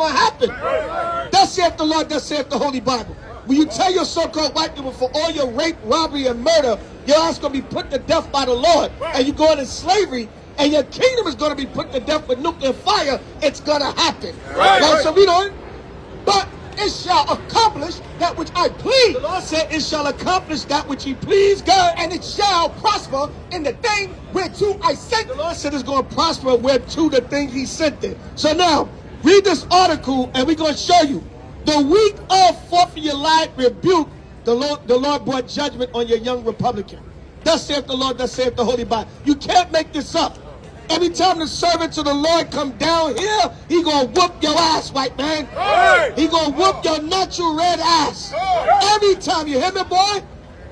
going to happen. Thus saith the Lord, thus saith the Holy Bible. When you tell your so-called white people for all your rape, robbery, and murder, your ass going to be put to death by the Lord, and you go into slavery, and your kingdom is going to be put to death with nuclear fire, it's going to happen. Right? So we don't. But it shall accomplish that which I please. The Lord said it shall accomplish that which he please, God, and it shall prosper in the thing whereto I sent. The Lord said it's going to prosper whereto the thing he sent it. So now, read this article, and we're going to show you. The week of 4th of July rebuke, the Lord brought judgment on your young Republican. Thus saith the Lord, thus saith the Holy Bible. You can't make this up. Every time the servants of the Lord come down here, he gonna whoop your ass, white man. He gonna whoop your natural red ass. Every time, you hear me, boy?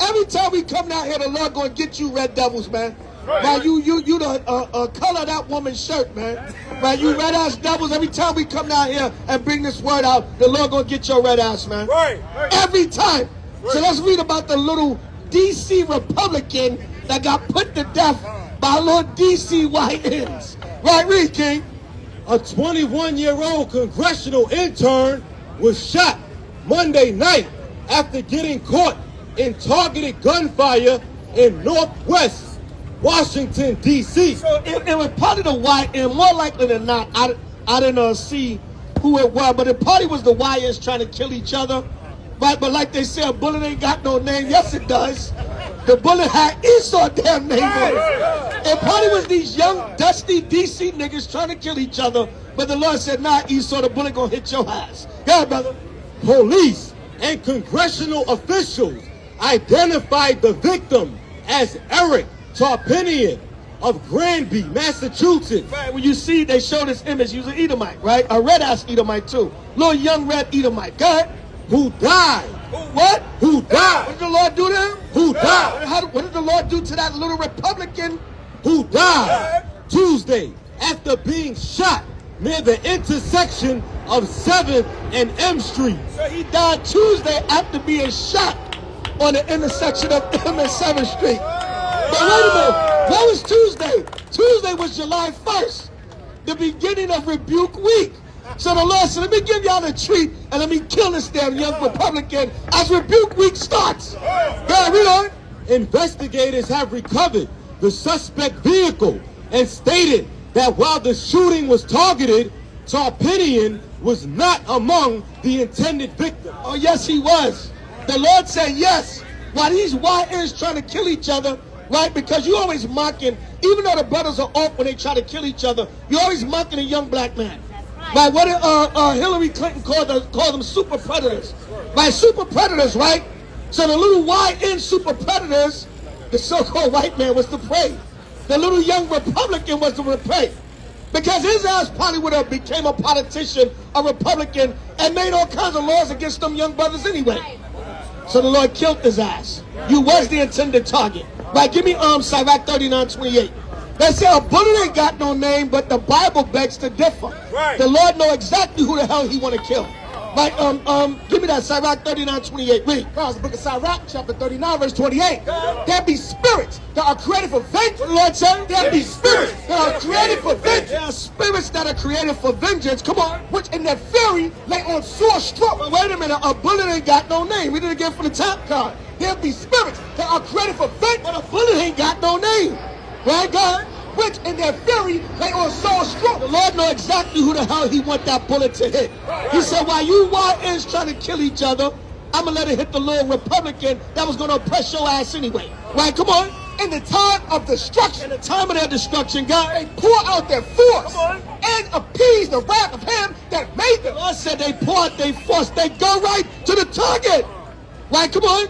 Every time we come down here, the Lord gonna get you red devils, man. Now you the color that woman's shirt, man. Right, you red ass devils. Every time we come down here and bring this word out, the Lord gonna get your red ass, man. Every time. So let's read about the little DC Republican that got put to death by little DC white ends. Right, read, King. A 21-year-old congressional intern was shot Monday night after getting caught in targeted gunfire in Northwest Washington, D.C. So it was part of the white, and more likely than not, I didn't see who it was, but it probably was the YNs trying to kill each other. Right, but like they say, a bullet ain't got no name. Yes, it does. The bullet had Esau damn name on it. It probably was these young, dusty DC niggas trying to kill each other, but the Lord said, nah, Esau, the bullet gonna hit your ass. Go ahead, brother. Police and congressional officials identified the victim as Eric Tarpinian of Granby, Massachusetts. Right, when you see, they show this image, he was an Edomite, right? A red-ass Edomite, too. Little young red Edomite. Go ahead. Who died. What? Who died. What did the Lord do to him? Who died. What did the Lord do to that little Republican? Who died Tuesday after being shot near the intersection of 7th and M Street. So he died Tuesday after being shot on the intersection of M and 7th Street. But wait a minute, what was Tuesday? Tuesday was July 1st, the beginning of Rebuke Week. So the Lord said, let me give y'all a treat and let me kill this damn young Republican as Rebuke Week starts. Yeah, read on. Investigators have recovered the suspect vehicle and stated that while the shooting was targeted, Tarpinian was not among the intended victims. Oh, yes, he was. The Lord said yes. While these YNs trying to kill each other, right? Because you always mocking, even though the brothers are off when they try to kill each other, you're always mocking a young black man. Right? What did Hillary Clinton call them super predators? Right? Super predators, right? So the little YN super predators, the so-called white man was the prey. The little young Republican was the prey. Because his ass probably would have became a politician, a Republican, and made all kinds of laws against them young brothers anyway. So the Lord killed his ass. You was the intended target. Right, give me Sirach 39:28. They say a bullet ain't got no name, but the Bible begs to differ. Right. The Lord know exactly who the hell he want to kill. Right, give me that Sirach 39:28. Read. It's the book of Sirach, chapter 39, verse 28. There be spirits that are created for vengeance. What the Lord said? There be spirits that are created for vengeance. There are spirits that are created for vengeance. Come on. Which in their fury lay on sore stroke. But wait a minute, a bullet ain't got no name. Read it again from the top card. There be spirits that are created for vengeance. But a bullet ain't got no name. Right, God? Which in their fury lay on sore stroke. The Lord know exactly who the hell he want that bullet to hit. He said, while you YNs trying to kill each other, I'm going to let it hit the little Republican that was going to oppress your ass anyway. Right, come on. In the time of destruction. In the time of their destruction, God, they pour out their force and appease the wrath of him that made them. The Lord said they pour out their force. They go right to the target. Right, come on.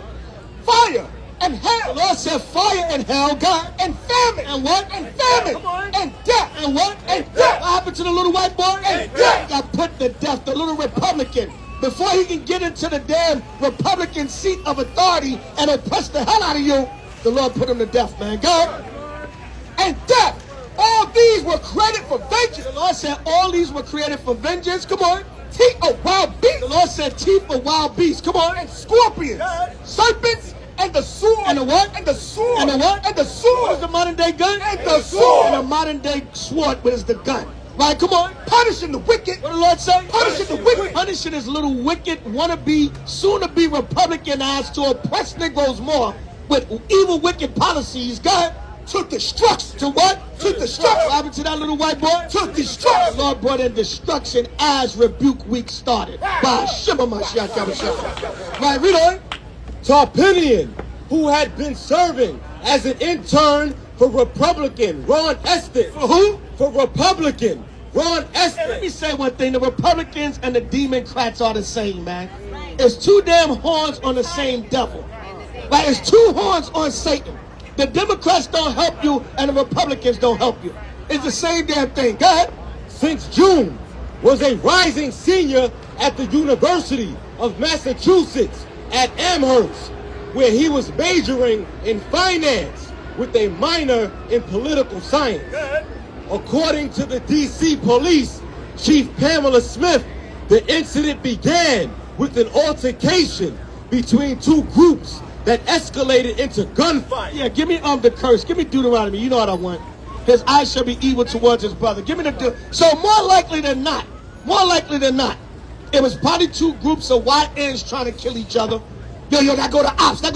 Fire and hell. The Lord said fire and hell, God. And famine. And what? And famine. And death. And what? And death. What happened to the little white boy? And death. Got put to death, the little Republican. Before he can get into the damn Republican seat of authority and oppress the hell out of you, the Lord put him to death, man. God. And death. All these were created for vengeance. The Lord said all these were created for vengeance. Come on. Teeth of wild beasts. The Lord said teeth of wild beasts. Come on. And scorpions. Serpents. And the sword. And the what? And the sword. And the what? And the sword. What is the modern day gun? And the sword. And the modern day sword, what is the gun? Right, come on. Punishing the wicked. What the Lord say? Punishing the wicked. Punishing this little wicked, wannabe, soon-to-be Republican ass to oppress Negroes more with evil, wicked policies. God. To destruction. To what? To destruction. What happened to that little white boy? To destruction. The Lord brought in destruction as rebuke week started. By Shema Mashiach Yahushua. Right, read on. Tarpinian, who had been serving as an intern for Republican Ron Estes. For who? For Republican Ron Estes. Let me say one thing. The Republicans and the Democrats are the same, man. It's two damn horns on the same devil. Right? It's two horns on Satan. The Democrats don't help you and the Republicans don't help you. It's the same damn thing. Go ahead. Since June, was a rising senior at the University of Massachusetts at Amherst, where he was majoring in finance with a minor in political science. According to the D.C. police, Chief Pamela Smith, the incident began with an altercation between two groups that escalated into gunfight. Yeah, give me the curse. Give me Deuteronomy. You know what I want. His eyes shall be evil towards his brother. Give me so more likely than not, it was probably two groups of YNs trying to kill each other. Yo, that go to ops. Yo.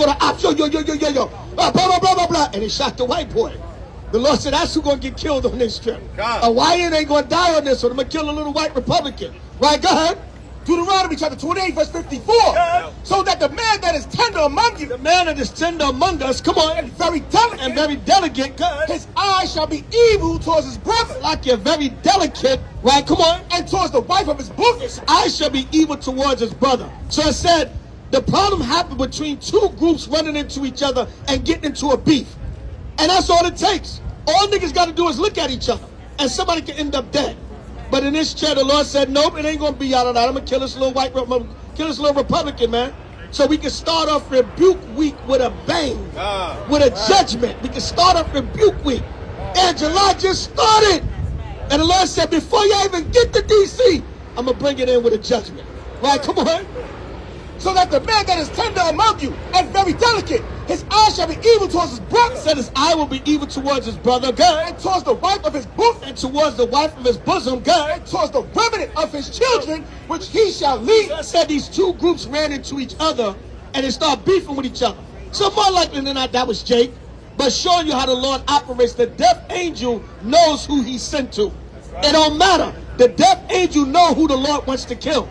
Blah, blah, blah, blah. And they shot the white boy. The Lord said, that's who's going to get killed on this trip. A YN ain't going to die on this one. I'm going to kill a little white Republican. Right, go ahead. Deuteronomy chapter 28, verse 54. So that the man that is tender among you, the man that is tender among us, come on, and very delicate, God. His eyes shall be evil towards his brother. Like you're very delicate, right? Come on. And towards the wife of his bosom. His eyes shall be evil towards his brother. So it said, the problem happened between two groups running into each other and getting into a beef. And that's all it takes. All niggas got to do is look at each other, and somebody can end up dead. But in this chair, the Lord said, nope, it ain't going to be out of that. I'm going to kill this little Republican, man. So we can start off rebuke week with a bang, with a judgment. We can start off rebuke week. And July just started. And the Lord said, before you even get to D.C., I'm going to bring it in with a judgment. Right, come on. So that the man that is tender among you and very delicate, his eye shall be evil towards his brother. Said his eye will be evil towards his brother, God. And towards the wife of his bosom. And towards the wife of his bosom, God. And towards the remnant of his children, which he shall lead. So I said these two groups ran into each other and they started beefing with each other. So more likely than not, that was Jake. But showing you how the Lord operates, the death angel knows who he's sent to. It don't matter. The death angel know who the Lord wants to kill.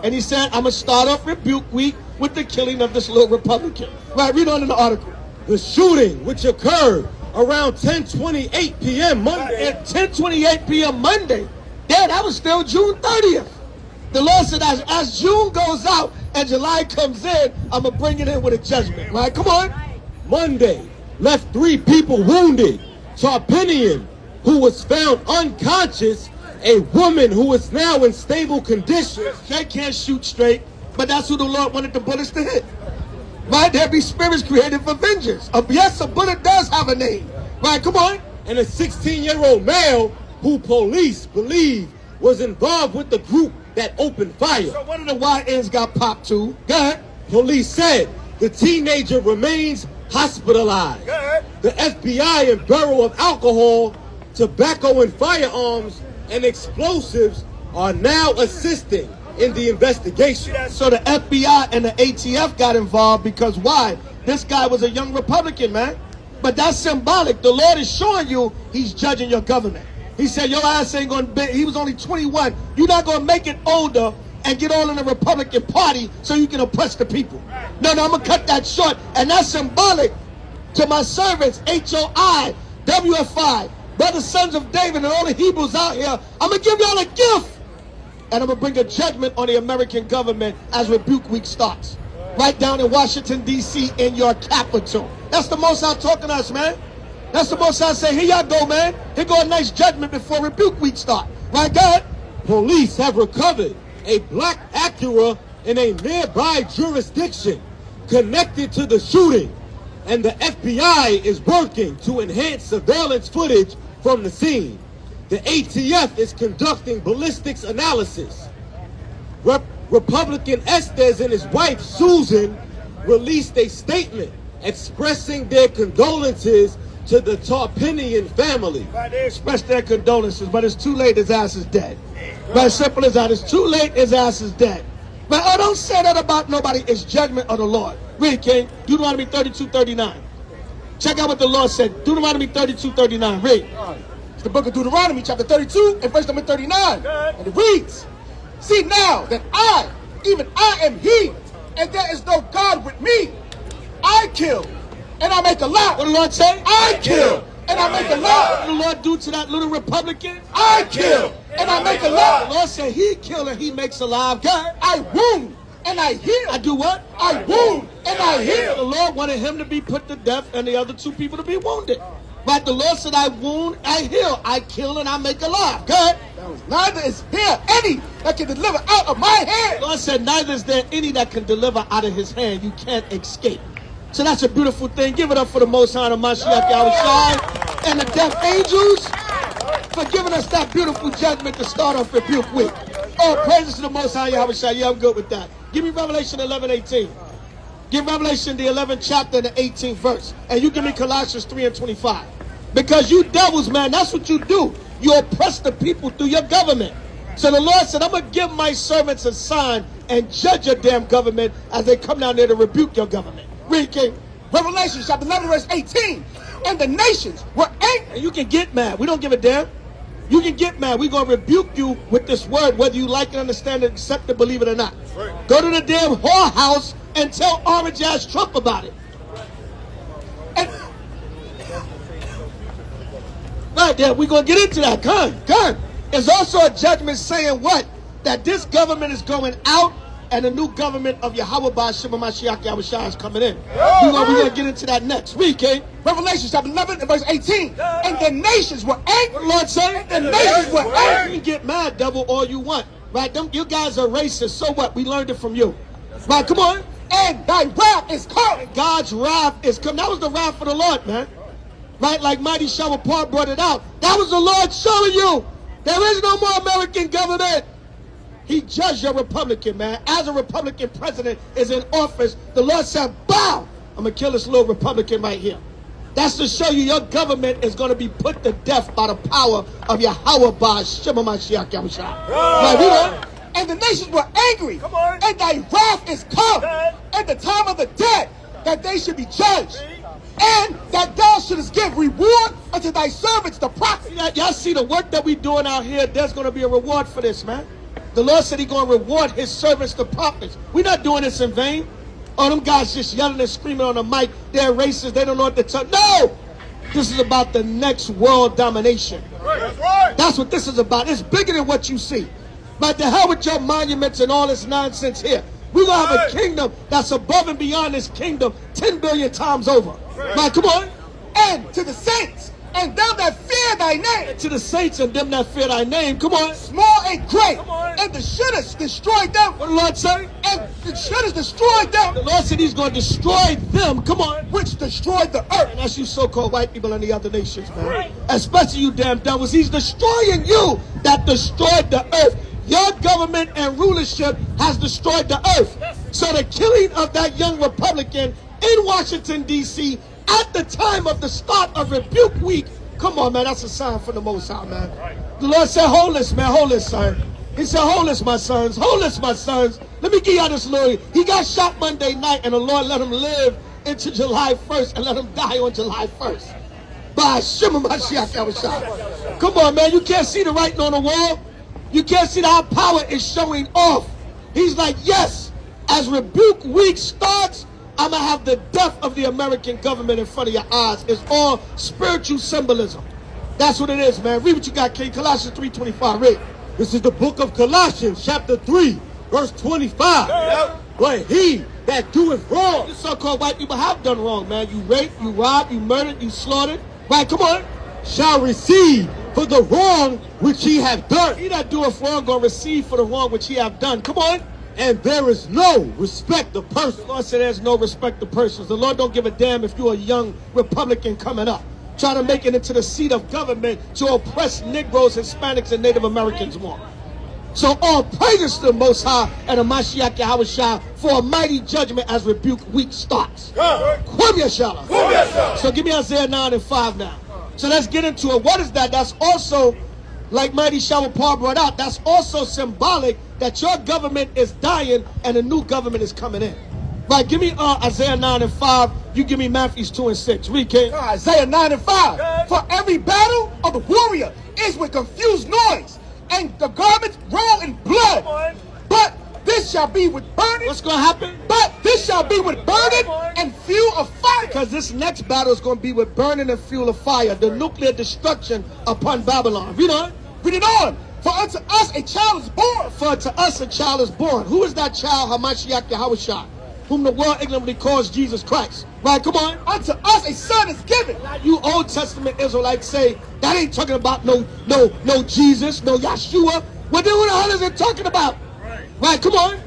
And he said, I'm going to start off rebuke week with the killing of this little Republican. Right, read on in the article. The shooting, which occurred around 10:28 p.m. Monday. At 10:28 p.m. Monday. Yeah, that was still June 30th. The Lord said, as June goes out and July comes in, I'm going to bring it in with a judgment. Right, come on. Monday left 3 people wounded. Tarpinian, who was found unconscious, a woman who is now in stable condition. They can't shoot straight, but that's who the Lord wanted the bullets to hit. Right? There be spirits created for vengeance. Yes, a bullet does have a name. Right, come on. And a 16-year-old male who police believe was involved with the group that opened fire. So one of the YNs got popped too. Go ahead. Police said the teenager remains hospitalized. The FBI and Bureau of Alcohol, Tobacco and Firearms and Explosives are now assisting in the investigation. So the FBI and the ATF got involved because why? This guy was a young Republican, man. But that's symbolic. The Lord is showing you he's judging your government. He said your ass ain't going to be, he was only 21. You're not going to make it older and get all in the Republican Party so you can oppress the people. No, I'm going to cut that short. And that's symbolic to my servants, HOI, WFI, brothers, sons of David, and all the Hebrews out here. I'm going to give y'all a gift. And I'm going to bring a judgment on the American government as rebuke week starts. Right down in Washington, D.C., in your capital. That's the Most High talking to us, man. That's the Most High saying, here y'all go, man. Here go a nice judgment before rebuke week start. Right, God? Police have recovered a black Acura in a nearby jurisdiction connected to the shooting. And the FBI is working to enhance surveillance footage from the scene. The ATF is conducting ballistics analysis. Republican Estes and his wife, Susan, released a statement expressing their condolences to the Tarpinian family. Right, they express their condolences, but it's too late, his ass is dead. Right, simple as that. It's too late, his ass is dead. But oh, don't say that about nobody. It's judgment of the Lord. Read, King. Deuteronomy 32:39. Check out what the Lord said. Deuteronomy 32:39. Read. It's the book of Deuteronomy, chapter 32, and verse number 39. And it reads, see now that I, even I am he, and there is no God with me. I kill, and I make a lot. What the Lord say? I kill, and I make a lot. What the Lord do to that little Republican? I kill, and I make a The lot. Lord said he kill and he makes alive. God. I wound, and I heal. I do what? I wound, and I The heal. Lord wanted him to be put to death and the other two people to be wounded. But the Lord said, I wound, I heal, I kill, and I make alive. Good. Neither is here any that can deliver out of my hand. The Lord said, neither is there any that can deliver out of his hand. You can't escape. So that's a beautiful thing. Give it up for the Most High, the Mashiach Yahushua, and the death angels for giving us that beautiful judgment to start off Rebuke Week. Oh, praises to the Most High Yahushua. Yeah, I'm good with that. Give me Revelation 11:18. Give Revelation the 11th chapter and the 18th verse. And you give me Colossians 3:25. Because you devils, man, that's what you do. You oppress the people through your government. So the Lord said, I'm going to give my servants a sign and judge your damn government as they come down there to rebuke your government. Read, King. Revelation chapter 11, verse 18. And the nations were angry. And you can get mad. We don't give a damn. You can get mad. We're going to rebuke you with this word, whether you like it, understand it, accept it, believe it or not. Right. Go to the damn whorehouse and tell orange ass Trump about it. And right there, we're going to get into that. Come. There's also a judgment saying what? That this government is going out and a new government of Yahweh Ba'Shem Mashiach Yahushua is coming in. We're going to get into that next. Read, King. Revelation chapter 11 and verse 18. And the nations were angry. What the Lord say? The nations were angry. You can get mad, devil, all you want. Right? You guys are racist. So what? We learned it from you. Right? Come on. And thy wrath is come. God's wrath is come. That was the wrath of the Lord, man. Right? Like Mighty Shower Paul brought it out. That was the Lord showing you. There is no more American government. He judged your Republican, man. As a Republican president is in office, the Lord said, bow, I'm going to kill this little Republican right here. That's to show you your government is going to be put to death by the power of Yahweh Ba'Shem Mashiach Yahushua. Right, and the nations were angry. And thy wrath is come. At the time of the dead, that they should be judged. And that thou shouldest give reward unto thy servants, the prophets. Y'all see the work that we doing out here, there's going to be a reward for this, man. The Lord said he's going to reward his servants, the prophets. We're not doing this in vain. Oh, them guys just yelling and screaming on the mic. They're racist. They don't know what to tell. No! This is about the next world domination. That's right. That's what this is about. It's bigger than what you see. But the hell with your monuments and all this nonsense here. We're going to have a kingdom that's above and beyond this kingdom 10 billion times over. Right, come on. And to the saints and them that fear thy name. And to the saints and them that fear thy name. Come on. Small and great. And the shouldest destroy them. What the Lord say? And the shouldest destroy them. The Lord said he's going to destroy them. Come on. Which destroyed the earth. And that's you so-called white people and the other nations, man. Especially you damn devils. He's destroying you that destroyed the earth. Your government and rulership has destroyed the earth. So the killing of that young Republican in Washington, D.C. at the time of the start of Rebuke Week, come on, man, that's a sign from the Most High, man. The Lord said, hold this, man, hold this, son. He said, hold this, my sons, hold this, my sons. Let me give y'all this story. He got shot Monday night, and the Lord let him live into July 1st and let him die on July 1st. By Shema Mashiach Yahushua. Come on, man, you can't see the writing on the wall. You can't see that our power is showing off. He's like, yes, as Rebuke Week starts, I'm going to have the death of the American government in front of your eyes. It's all spiritual symbolism. That's what it is, man. Read what you got, King. Colossians 3:25. Read. This is the book of Colossians, chapter 3, verse 25. But he that doeth wrong. You so-called white people have done wrong, man. You raped, you robbed, you murdered, you slaughtered. Right, come on. Shall receive for the wrong which he have done. He that doeth wrong gonna receive for the wrong which he have done. Come on. And there is no respect of persons. The Lord said there's no respect of persons. The Lord don't give a damn if you're a young Republican coming up, trying to make it into the seat of government to oppress Negroes, Hispanics, and Native Americans more. So all praises to the Most High and the Mashiach Yahushua for a mighty judgment as rebuke week starts. So give me Isaiah 9 and 5 now. So let's get into it. What is that? That's also, like Mighty Shower Paul brought out, that's also symbolic that your government is dying and a new government is coming in. Right, give me Isaiah 9 and 5. You give me Matthew 2 and 6. Read, King. Isaiah 9 and 5. For every battle of the warrior is with confused noise, and the garments roll in blood. But this shall be with burning. What's going to happen? But this shall be with burning and fuel of fire. Because this next battle is going to be with burning and fuel of fire. The nuclear destruction upon Babylon. Read on. Read it on. For unto us a child is born. For unto us a child is born. Who is that child? Hamashiach Yahushua, whom the world ignorantly calls Jesus Christ. Right, come on. Unto us a son is given. Now, you Old Testament Israelites say that ain't talking about no Jesus, no Yeshua. Well, then what the hell is it talking about? Right, come on.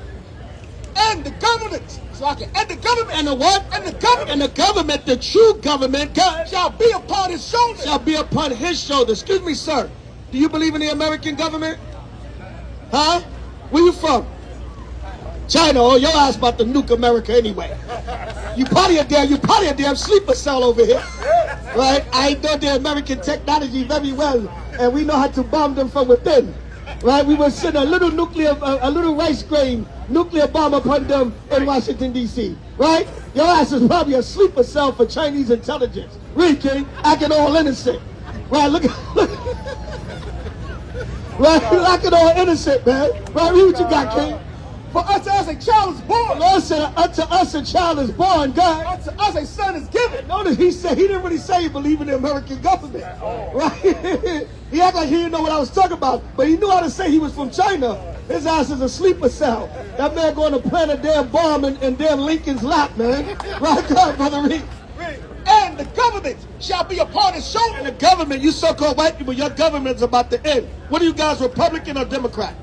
And the government. And the government. And the what? And the government. And the government, the true government, God, shall be upon his shoulders. Shall be upon his shoulders. Excuse me, sir. Do you believe in the American government? Huh? Where you from? China. Oh, your ass about to nuke America anyway. You probably a damn sleeper cell over here. Right? I know the American technology very well, and we know how to bomb them from within. Right? We will send a little rice grain nuclear bomb upon them in Washington, D.C. Right? Your ass is probably a sleeper cell for Chinese intelligence. Read, King. Acting all innocent. Right? Look. Right? Acting all innocent, man. Right? Read what you got, King. For unto us a child is born. The Lord said, unto us a child is born, God. Unto us a son is given. Notice he didn't really say he believed in the American government. Right? He acted like he didn't know what I was talking about, but he knew how to say he was from China. His ass is a sleeper cell. That man going to plant a damn bomb in damn Lincoln's lap, man. Right, God, Brother Reed. And the government shall be upon his shoulder. And the government, you so-called white people, your government's about to end. What are you guys, Republican or Democrat?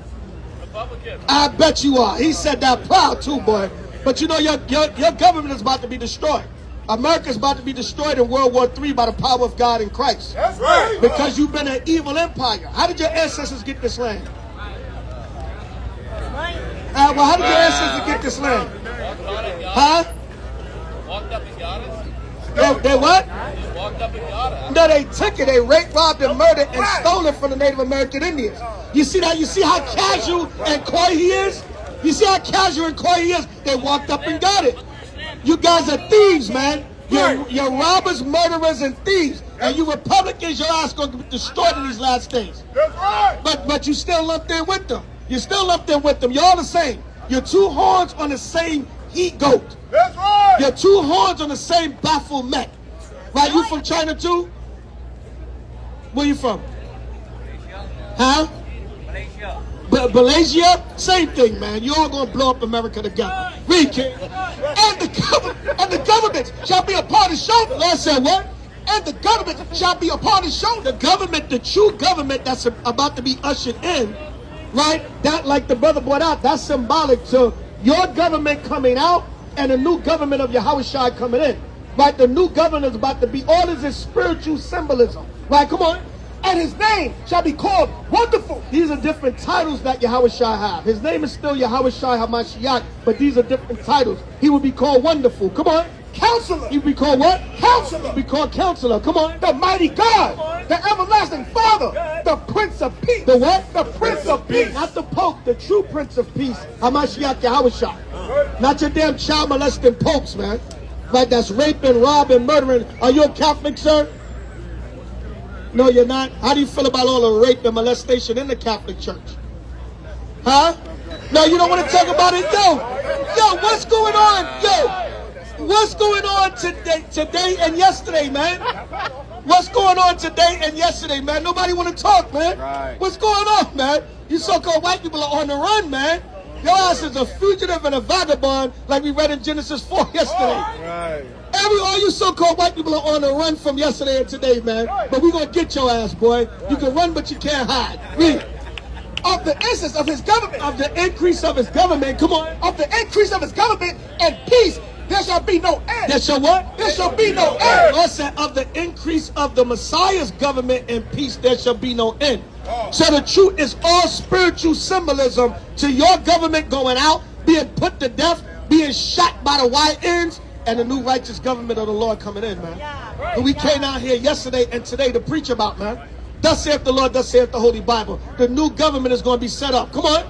Republican. I bet you are. He said that proud too, boy. But you know your government is about to be destroyed. America's about to be destroyed in World War III by the power of God in Christ. That's right. Because you've been an evil empire. How did your ancestors get this land? Well, how did your ancestors get this land? Huh? Walked up and got it. They what? Just walked up and got it. No, they took it. They raped, robbed, and murdered and stole it from the Native American Indians. You see that? You see how casual and coy he is? You see how casual and coy he is? They walked up and got it. You guys are thieves, man. You're robbers, murderers, and thieves. And you Republicans, your ass going to be destroyed in these last days. That's right. But you still lumped in with them. You're still lumped in with them. You're all the same. You're two horns on the same he-goat. That's right. You're two horns on the same Baphomet. Right? You from China too? Where you from? Huh? Malaysia? Same thing, man. You all gonna blow up America together. Read, King. And the government shall be upon his shoulder. Lord said what? And the government shall be upon his shoulder. The government, the true government that's about to be ushered in, right? That, like the brother brought out, that's symbolic to your government coming out and the new government of Yahushua coming in. Right? The new government is about to be, all this is spiritual symbolism. Right? Come on. And his name shall be called Wonderful. These are different titles that Yahushua have. His name is still Yahushua HaMashiach, but these are different titles. He will be called Wonderful. Come on. Counselor. He will be called what? Counselor. He will be called Counselor. Come on. The mighty God. The everlasting Father. The Prince of Peace. The what? The Prince of Peace. Not the Pope, the true Prince of Peace. HaMashiach Yahushua. Not your damn child molesting popes, man. Like that's raping, robbing, murdering. Are you a Catholic, sir? No, you're not. How do you feel about all the rape and molestation in the Catholic Church? Huh? No, you don't want to talk about it? Yo, what's going on? Yo, what's going on today and yesterday, man? What's going on today and yesterday, man? Nobody want to talk, man. Right. What's going on, man? You so-called white people are on the run, man. Your ass is a fugitive and a vagabond like we read in Genesis 4 yesterday. Right. All you so-called white people are on the run from yesterday and today, man. But we're going to get your ass, boy. You can run, but you can't hide. Read. Of the increase of his government. Of the increase of his government. Come on. Of the increase of his government and peace, there shall be no end. There shall what? There shall be no end. Lord said, of the increase of the Messiah's government and peace, there shall be no end. So the truth is all spiritual symbolism to your government going out, being put to death, being shot by the YNs, and the new righteous government of the Lord coming in, man. And we came out here yesterday and today to preach about, man. Thus saith the Lord, thus saith the Holy Bible. The new government is going to be set up. Come on.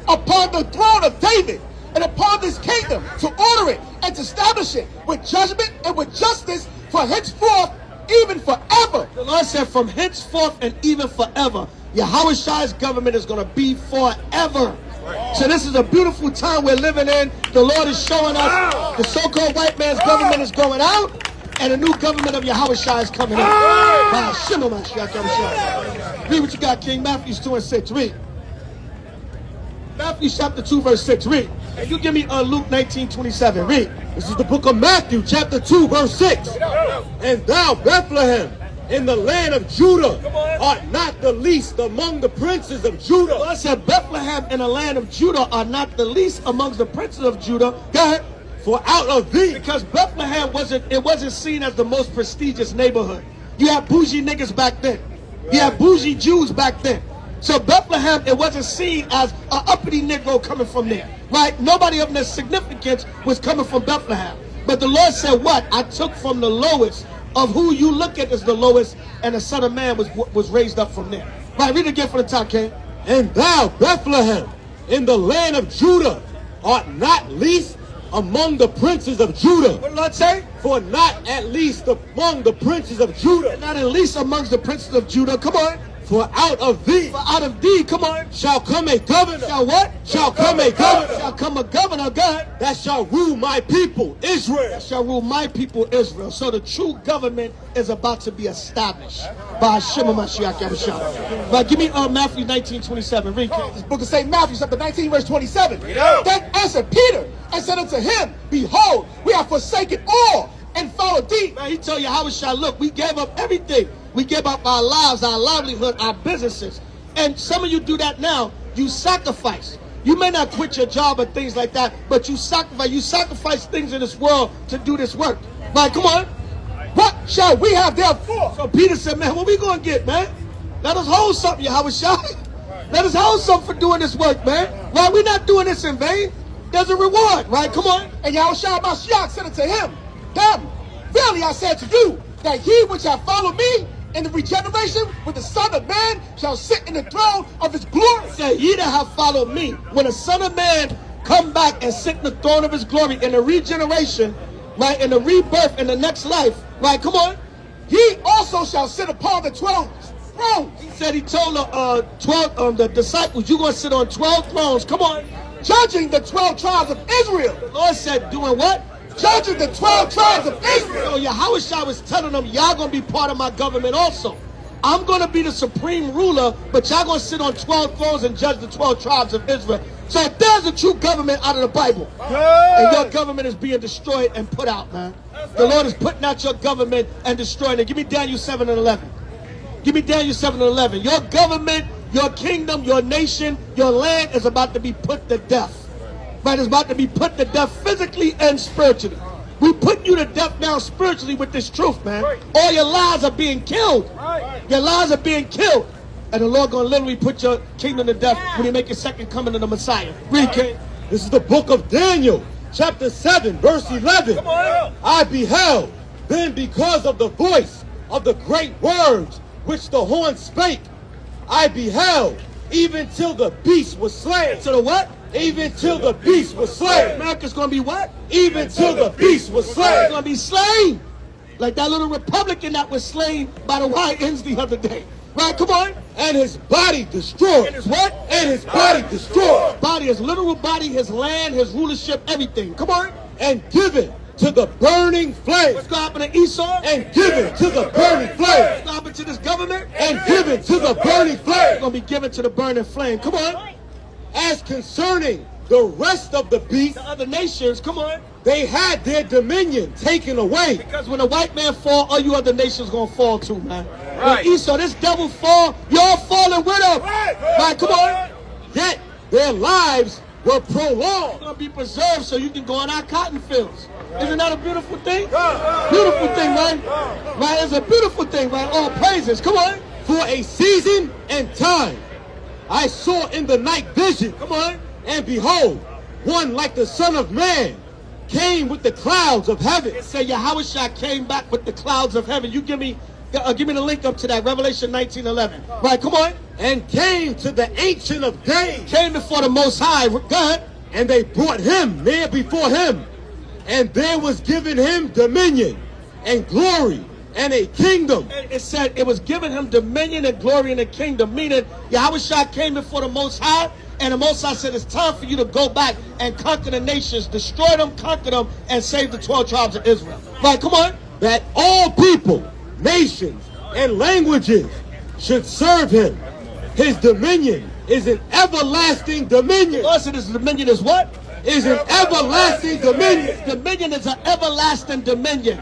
Upon the throne of David and upon this kingdom, to order it and to establish it with judgment and with justice for henceforth, even forever. The Lord said from henceforth and even forever. Yahweh's government is going to be forever. So this is a beautiful time we're living in. The Lord is showing us the so-called white man's government is going out, and the new government of Yahweh is coming in. Read what you got, King. Matthew 2 and 6. Read. Matthew chapter 2, verse 6. Read. And you give me Luke 19:27. Read. This is the book of Matthew, chapter 2, verse 6. And thou, Bethlehem, in the land of Judah, art not the least among the princes of Judah. I said Bethlehem in the land of Judah are not the least amongst the princes of Judah. Go ahead. For out of thee, because Bethlehem wasn't seen as the most prestigious neighborhood. You had bougie niggas back then. You had bougie Jews back then. So Bethlehem, it wasn't seen as an uppity Negro coming from there. Right? Nobody of their significance was coming from Bethlehem. But the Lord said what? I took from the lowest of who you look at as the lowest, and the Son of Man was raised up from there. Right, read it again from the top, King. And thou, Bethlehem, in the land of Judah, art not least among the princes of Judah. What did the Lord say? For not at least among the princes of Judah. Not at least amongst the princes of Judah. Come on. For out of thee, come on, shall come a governor. Shall what? Shall come a governor. Shall come a governor, God. That shall rule my people, Israel. That shall rule my people, Israel. So the true government is about to be established by Hashem Mashiach Yahushua. But give me Matthew 19:27. Read. This book of St. Matthew, chapter 19, verse 27. Then answered Peter and said unto him, Behold, we have forsaken all and followed thee. Man, he told you how it shall look. We gave up everything. We gave up our lives, our livelihood, our businesses. And some of you do that now. You sacrifice. You may not quit your job or things like that, but you sacrifice. You sacrifice things in this world to do this work. Right, come on. What shall we have therefore? So Peter said, man, what we going to get, man? Let us hold something, Yahweh Shai. Let us hold something for doing this work, man. Right, we're not doing this in vain. There's a reward, right? Come on. And Yahushua Mashiach said unto him, verily I said to you, that he which shall follow me in the regeneration with the Son of Man shall sit in the throne of his glory. Say, ye that have followed me, when the Son of Man come back and sit in the throne of his glory in the regeneration, right, in the rebirth, in the next life, right, come on. Ye also shall sit upon the 12 thrones. He said, he told the disciples, you're going to sit on 12 thrones, come on. Judging the 12 tribes of Israel. The Lord said, doing what? Judging the 12 tribes of Israel. So Yahushua was telling them, y'all going to be part of my government also. I'm going to be the supreme ruler, but y'all going to sit on 12 thrones and judge the 12 tribes of Israel. So if there's a true government out of the Bible, and your government is being destroyed and put out, man. The Lord is putting out your government and destroying it. Give me Daniel 7 and 11. Give me Daniel 7 and 11. Your government, your kingdom, your nation, your land is about to be put to death. Right, it's about to be put to death physically and spiritually. We put you to death now spiritually with this truth, man. All your lives are being killed. Your lives are being killed. And the Lord going to literally put your kingdom to death when he make his second coming of the Messiah. Read, King. This is the book of Daniel, chapter 7, verse 11. I beheld, then because of the voice of the great words which the horn spake, I beheld, even till the beast was slain. So the what? Even till the beast was slain. America's going to be what? Even till the beast was slain. It's going to be slain. Like that little Republican that was slain by the YNs the other day. Right, come on. And his body destroyed. And his what? And his body destroyed. Body, his literal body, his land, his rulership, everything. Come on. And given to the burning flame. What's going to happen to Esau? And given to the burning flame. What's going to happen to this government? And given to the burning flame. It's going to be given to the burning flame. Come on. As concerning the rest of the beasts, the other nations, come on. They had their dominion taken away. Because when the white man fall, all you other nations going to fall too, man. Right. When Esau, this devil fall, you're falling with him. Right, come on. Yet their lives were prolonged. It's going to be preserved so you can go on our cotton fields. Isn't that a beautiful thing? Beautiful thing, right? Right, it's a beautiful thing, right? All praises. Come on. for a season and time. I saw in the night vision, Come on. and behold, one like the Son of Man came with the clouds of heaven. It said Yahushua came back with the clouds of heaven. You give me the link up to that, Revelation 19:11. Right, come on. And came to the Ancient of Days. Came before the Most High. Go ahead. And they brought him near before him. And there was given him dominion and glory and a kingdom. It said it was given him dominion and glory and a kingdom, meaning Yahushua came before the Most High, and the Most High said, it's time for you to go back and conquer the nations, destroy them, conquer them, and save the 12 tribes of Israel. Right, come on. That all people, nations, and languages should serve him. His dominion is an everlasting dominion. Lord said his dominion is what? Is an everlasting dominion. Dominion is an everlasting dominion.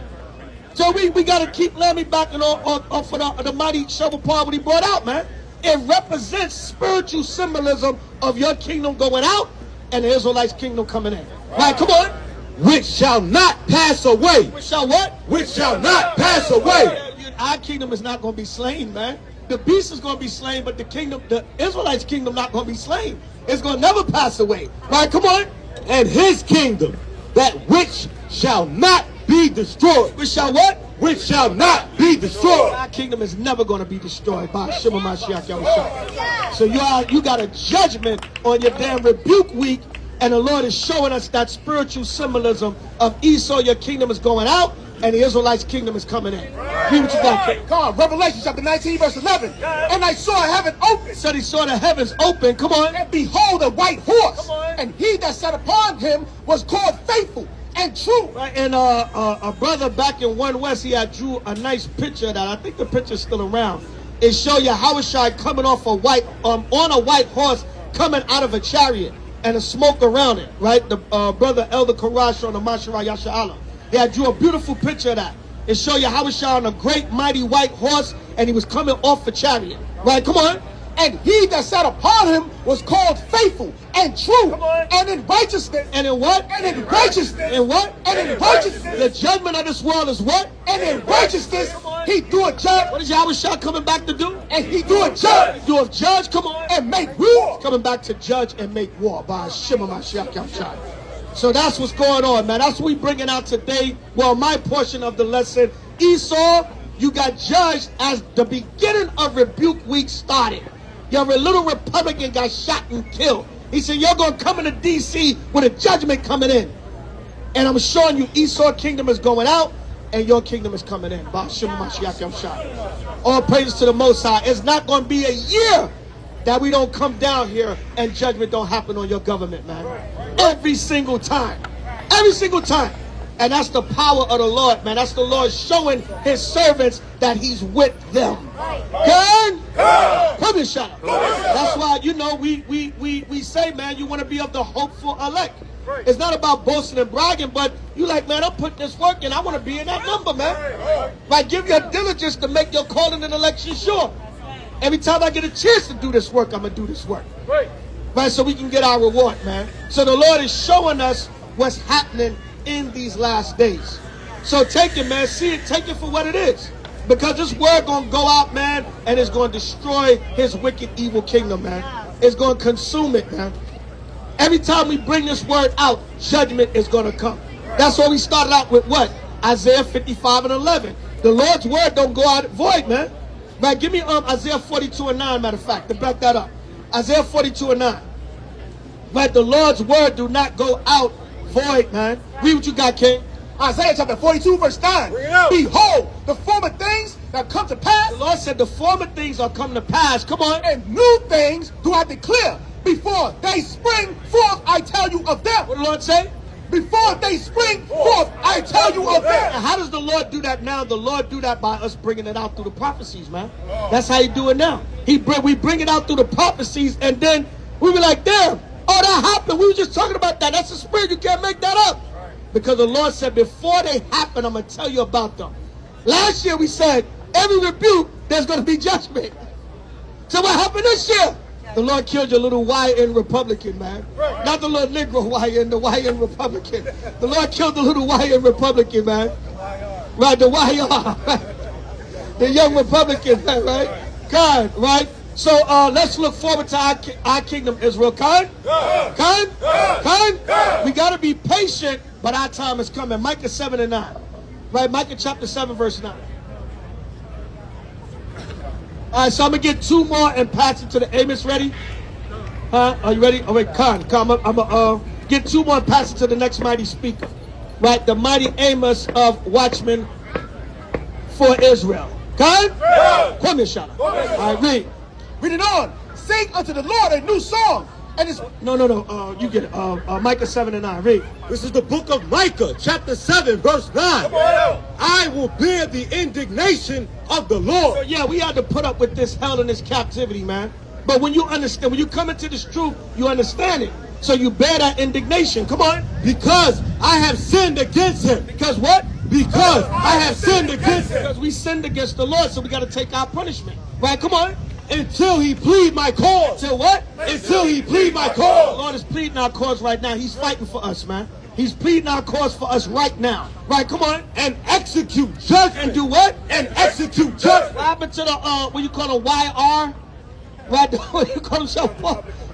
So we got to keep Lammy back on for the mighty shovel part what he brought out, man. It represents spiritual symbolism of your kingdom going out and the Israelites' kingdom coming in. Right, come on. Which shall not pass away. Which shall what? Which shall not pass away. Our kingdom is not going to be slain, man. The beast is going to be slain, but the Israelites' kingdom not going to be slain. It's going to never pass away. Right, come on. And his kingdom, that which shall not be destroyed. Which shall what? Which shall not be destroyed. Our kingdom is never going to be destroyed by Shema Mashiach Yahushua. So you got a judgment on your damn rebuke week, and the Lord is showing us that spiritual symbolism of Esau, your kingdom is going out, and the Israelites' kingdom is coming in. Read what you got, King. Come on, Revelation chapter 19, verse 11. And I saw heaven open. So he saw the heavens open. Come on. And behold, a white horse. Come on. And he that sat upon him was called Faithful and True. Right, and a brother back in One West, he had drew a nice picture of that. I think the picture's still around. It show you Yahushua coming off a white, on a white horse, coming out of a chariot, and the smoke around it. Right, the brother Elder Karash on the Mashara Yasha'Allah. They had drew a beautiful picture of that. It show you Yahushua on a great mighty white horse, and he was coming off a chariot. Right, come on. And he that sat upon him was called Faithful and True, and in righteousness. And in what? And in righteousness. In what? And in righteousness. The judgment of this world is what? And in righteousness, he do a judge. What is Yahushua coming back to do? And he do a judge. Do a judge, come on. And make war. Coming back to judge and make war by Shema Mashiach Yahushua. So that's what's going on, man. That's what we bringing out today. Well, my portion of the lesson, Esau, you got judged as the beginning of rebuke week started. Your little Republican got shot and killed. He said, you're going to come into D.C. with a judgment coming in. And I'm showing you Esau kingdom is going out and your kingdom is coming in. All praises to the Most High. It's not going to be a year that we don't come down here and judgment don't happen on your government, man. Every single time. Every single time. And that's the power of the Lord, man. That's the Lord showing his servants that he's with them. Good? Come here, shout out. That's why, we say, man, you want to be of the hopeful elect. It's not about boasting and bragging, but you like, man, I'm putting this work in. I want to be in that number, man. Like, give your diligence to make your calling and election sure. Every time I get a chance to do this work, I'm going to do this work. Right, so we can get our reward, man. So the Lord is showing us what's happening in these last days. So take it, man. See it. Take it for what it is. Because this word going to go out, man, and it's going to destroy his wicked, evil kingdom, man. It's going to consume it, man. Every time we bring this word out, judgment is going to come. That's why we started out with what? Isaiah 55 and 11. The Lord's word don't go out void, man. Right, give me Isaiah 42 and 9, matter of fact, to back that up. Isaiah 42 and 9. Right, the Lord's word do not go out void, man. Read what you got, King. Isaiah chapter 42, verse 9. Behold, the former things that come to pass. The Lord said the former things are coming to pass. Come on. And new things do I declare. Before they spring forth, I tell you of them. What did the Lord say? Before they spring forth, I tell you of them. And how does the Lord do that now? The Lord do that by us bringing it out through the prophecies, man. That's how he do it now. We bring it out through the prophecies, and then we be like, damn, oh, that happened. We were just talking about that. That's a spirit. You can't make that up. Because the Lord said, before they happen, I'm going to tell you about them. Last year we said, every rebuke, there's going to be judgment. So what happened this year? The Lord killed your little YN Republican, man. Not the little Negro YN, the YN Republican. The Lord killed the little YN Republican, man. Right, the YR. The young Republican, man, right? God, right? So let's look forward to our kingdom, Israel. Khan? Khan? Khan? We got to be patient, but our time is coming. Micah 7 and 9. Right? Micah chapter 7, verse 9. All right, so I'm going to get two more and pass it to the Amos. Ready? Huh? Are you ready? All right, Khan. I'm going to get two more and pass it to the next mighty speaker. Right? The mighty Amos of Watchmen for Israel. Khan? Come here, shout out. All right, read. Reading on. Sing unto the Lord a new song. And it's No. You get it. Micah 7 and 9. Read. This is the book of Micah, chapter 7, verse 9. I will bear the indignation of the So Lord. yeah, we had to put up with this hell and this captivity, man. But when you understand, when you come into this truth, you understand it. So you bear that indignation. Come on. Because I have sinned against him. Because what? Because I have sinned against him. Because we sinned against the Lord, so we got to take our punishment. Right? Come on. Until he plead my cause. Till what? Until he plead my The cause. Lord is pleading our cause right now. He's fighting for us, man. He's pleading our cause for us right now. Right? Come on. And execute judgment. And do what? And execute judgment. What happened to the, what you call a YR? Right? What you call himself?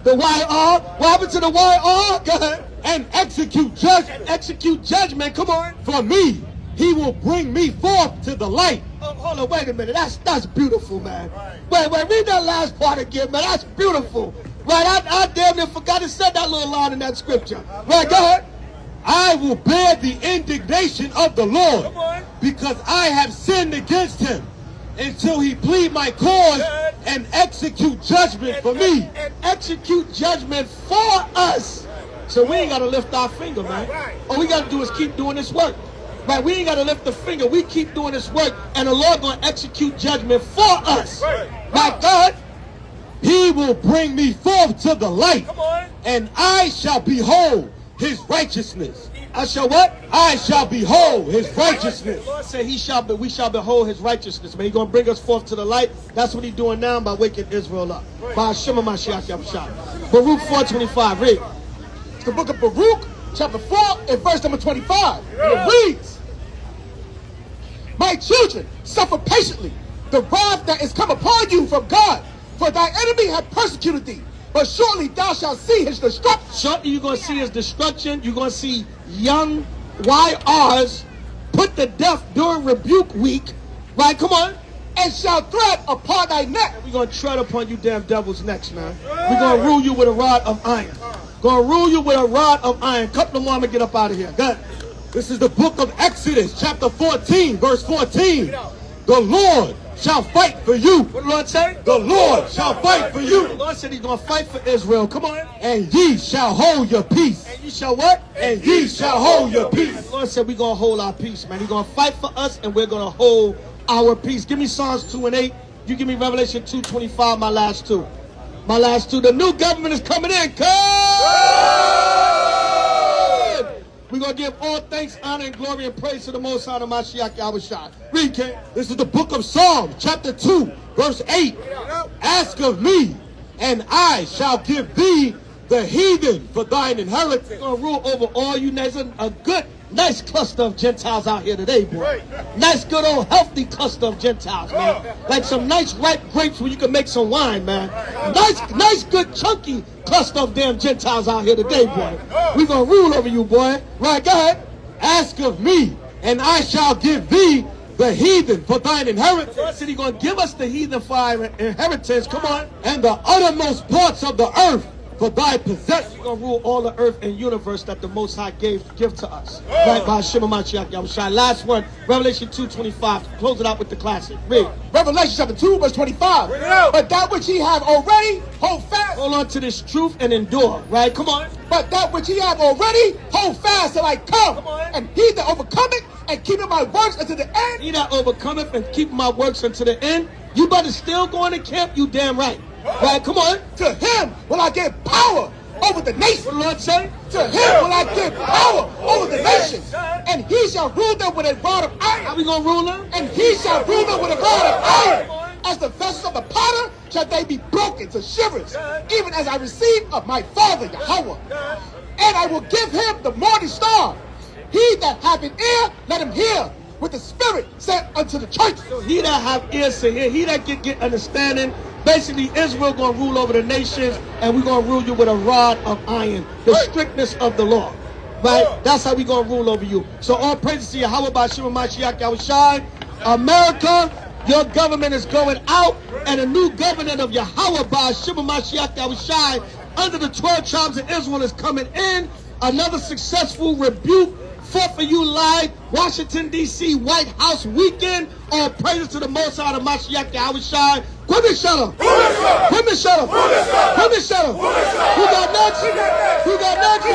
The YR? What happened to the YR? Go ahead. And execute judgment. Execute judgment. Come on. For me, he will bring me forth to the light. Oh, hold on, wait a minute. That's beautiful, man. Wait, read that last part again, man. That's beautiful. Right, I damn near forgot to say that little line in that scripture. Right, go ahead. I will bear the indignation of the Lord, Come on. because I have sinned against him, until he plead my cause and execute judgment for me. And execute judgment for us. So we ain't got to lift our finger, man. All we got to do is keep doing this work. Right, we ain't got to lift the finger. We keep doing this work, and the Lord going to execute judgment for us. My God. He will bring me forth to the light, and I shall behold his righteousness. I shall what? I shall behold his righteousness. The Lord said we shall behold his righteousness. Man, he's going to bring us forth to the light. That's what he's doing now by waking Israel up. By Shema Mashiach Yahushua. Baruch 4:25. Read. It's the book of Baruch, chapter 4, and verse number 25. And it reads, My children, suffer patiently the wrath that is come upon you from God, for thy enemy hath persecuted thee, but surely thou shalt see his destruction. Shortly you're going to see his destruction. You're going to see young YRs put to death during rebuke week. Right, come on. And shall tread upon thy neck. We're going to tread upon you damn devils next, man. We're going to rule you with a rod of iron. Going to rule you with a rod of iron. Couple more, I'm going to get up out of here. Go ahead. This is the book of Exodus, chapter 14, verse 14. The Lord shall fight for you. What the Lord say? The Lord shall fight for The you. Lord said he's going to fight for Israel. Come on. And ye shall hold your peace. And you shall what? And ye shall hold your peace. The Lord said we're going to hold our peace, man. He's going to fight for us, and we're going to hold our peace. Give me Psalms 2 and 8. You give me Revelation 2:25, my last two. My last two. The new government is coming in. Come! We're going to give all thanks, honor, and glory and praise to the Most High of Mashiach Yahushua. Read, King. This is the book of Psalms, chapter 2, verse 8. Ask of me, and I shall give thee the heathen for thine inheritance. We're going to rule over all you nations. A good, nice cluster of Gentiles out here today, boy. Nice, good, old, healthy cluster of Gentiles, man. Like some nice, ripe grapes where you can make some wine, man. Nice, good, chunky cluster of damn Gentiles out here today, boy. We're going to rule over you, boy. Right, go ahead. Ask of me, and I shall give thee the heathen for thine inheritance. God said he's going to give us the heathen for our inheritance. Come on. And the uttermost parts of the earth for thy possession. We're going to rule all the earth and universe that the Most High give to us. Right, by Shema Mashiach Yahushua. Last one, Revelation 2:25. Close it out with the classic. Read. Revelation chapter 2, verse 25. But that which ye have already, hold fast. Hold on to this truth and endure. Right, come on. But that which ye have already, hold fast till I come. And he that overcometh and keepeth my works unto the end. He that overcometh and keep my works unto the end. You better still go into camp, you damn right. Right, come on. To him will I give power over the nations. What the Lord say? To him will I give power over the nations. And he shall rule them with a rod of How iron. we going to rule them? And he shall rule them with a rod of iron. As the vessels of the potter shall they be broken to shivers, even as I received of my father Yahweh. And I will give him the morning star. He that hath an ear, let him hear with the Spirit sent unto the church. So he that have ears to hear, he that get understanding. Basically, Israel going to rule over the nations, and we're going to rule you with a rod of iron, the strictness of the law. Right? That's how we're going to rule over you. So all praises to Yahweh by Shema Mashiach Yahushai. America, your government is going out, and a new government of Yahweh by Shema Mashiach Yahushai under the 12 tribes of Israel is coming in. Another successful rebuke. 4th of July, Washington, D.C., White House weekend. All praises to the Most High, the Mashiach Yahushai. Women, shut up. Women, shut up. Women, shut up. Who got next? Who got next?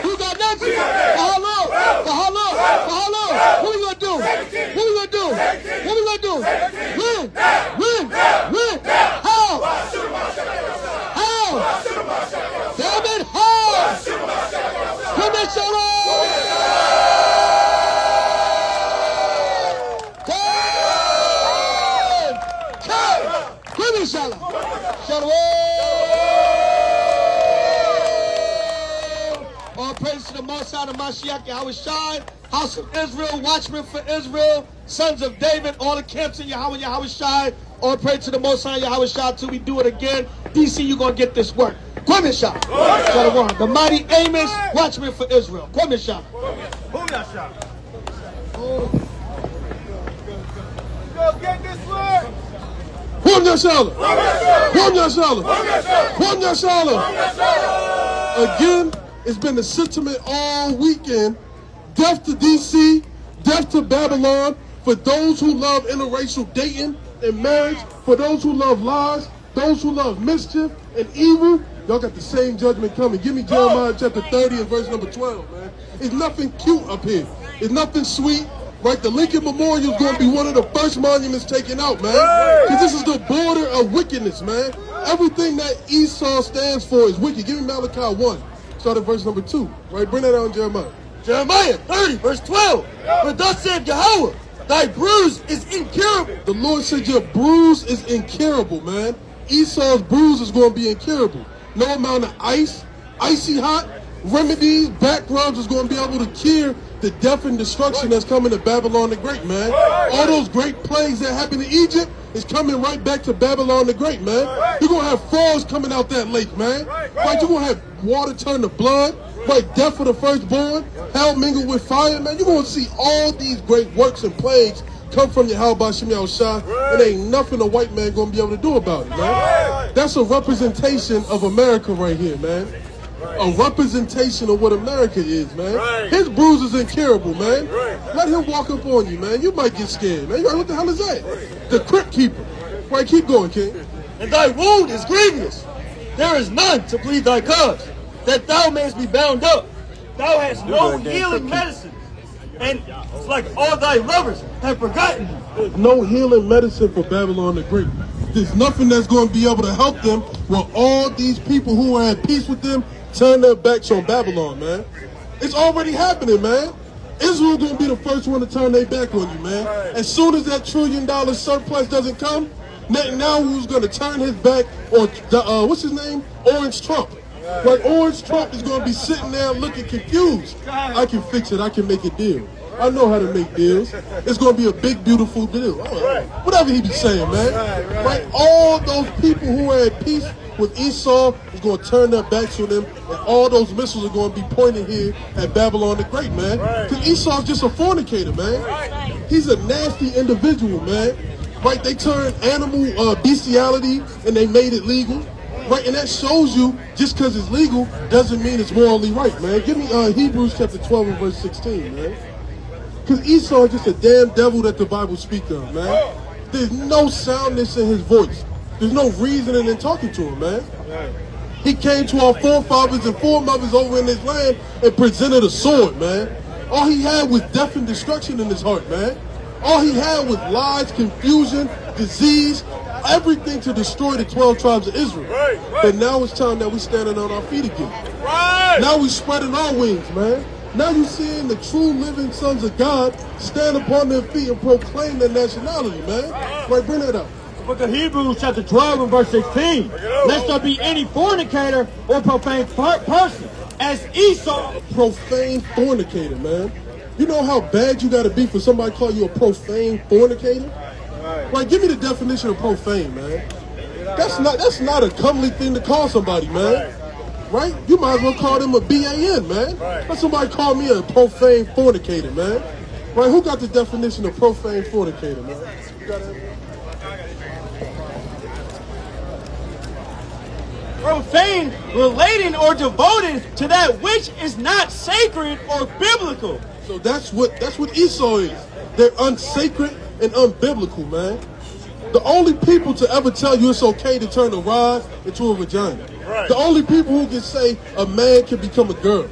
Who got next? For how long? For how long? For how long? What we gonna do? What we gonna do? What we gonna do? Win. Win. Win. How? How? Damn it, how? Women, shut up. Shalom. Shalom. All praise to the Most High, the Mashiach Yahushai, House of Israel, Watchmen for Israel, Sons of David, all the camps in Yahweh Yahushai. All praise to the Most High Yahushai till we do it again. DC, you're going to get this work. Kwemesha. Shalom. The mighty Amos, Watchmen for Israel. Kwemesha. Go get this work. Again, it's been the sentiment all weekend. Death to DC, death to Babylon. For those who love interracial dating and marriage, for those who love lies, those who love mischief and evil, y'all got the same judgment coming. Give me Jeremiah chapter 30 and verse number 12, man. It's nothing cute up here. It's nothing sweet. Right, the Lincoln Memorial is going to be one of the first monuments taken out, man. Because this is the border of wickedness, man. Everything that Esau stands for is wicked. Give me Malachi 1. Start at verse number 2. Right, bring that out in Jeremiah. Jeremiah 30, verse 12. For thus said Yahweh, thy bruise is incurable. The Lord said your bruise is incurable, man. Esau's bruise is going to be incurable. No amount of ice, icy hot, remedies, back rubs is going to be able to cure the death and destruction that's coming to Babylon the Great, man. All those great plagues that happened in Egypt is coming right back to Babylon the Great, man. You're going to have frogs coming out that lake, man. Right, you're going to have water turn to blood. Right, death for the firstborn, hell mingled with fire, man. You're going to see all these great works and plagues come from Yahweh Bashim Yahushua, and ain't nothing a white man going to be able to do about it, man. That's a representation of America right here, man. A representation of what America is, man. His bruise is incurable, man. Let him walk up on you, man. You might get scared, man. You like, what the hell is that? The crypt keeper. Right, keep going, King. And thy wound is grievous. There is none to plead thy cause, that thou mayest be bound up. Thou hast no healing medicine, and it's like all thy lovers have forgotten you. There's no healing medicine for Babylon the Great. There's nothing that's going to be able to help them when all these people who are at peace with them turn their backs on Babylon, man. It's already happening, man. Israel going to be the first one to turn their back on you, man. As soon as that $1 trillion surplus doesn't come, Netanyahu's going to turn his back on, what's his name? Orange Trump. Like Orange Trump is going to be sitting there looking confused. I can fix it. I can make a deal. I know how to make deals. It's going to be a big, beautiful deal. Whatever he be saying, man. Right? All those people who are at peace with Esau is going to turn their backs on them, and all those missiles are going to be pointed here at Babylon the Great, man. Because Esau's just a fornicator, man. He's a nasty individual, man. Right? They turned animal bestiality and they made it legal. Right, and that shows you just because it's legal doesn't mean it's morally right, man. Give me Hebrews chapter 12 and verse 16, man. Because Esau is just a damn devil that the Bible speaks of, man. There's no soundness in his voice. There's no reasoning in talking to him, man. He came to our forefathers and foremothers over in this land and presented a sword, man. All he had was death and destruction in his heart, man. All he had was lies, confusion, disease, everything to destroy the 12 tribes of Israel. But now it's time that we standing on our feet again. Now we spreading our wings, man. Now you seeing the true living sons of God stand upon their feet and proclaim their nationality, man. Right, bring that up. Book of Hebrews chapter 12 and verse 16. Lest there be any fornicator or profane person, as Esau. Profane fornicator, man. You know how bad you got to be for somebody to call you a profane fornicator? Right, give me the definition of profane, man. That's not a comely thing to call somebody, man. Right? You might as well call them a BAN, man. Let somebody call me a profane fornicator, man. Right? Who got the definition of profane fornicator, man? You got it? Profane, relating or devoted to that which is not sacred or biblical. So that's what Esau is. They're unsacred and unbiblical, man. The only people to ever tell you it's okay to turn a rod into a vagina. The only people who can say a man can become a girl.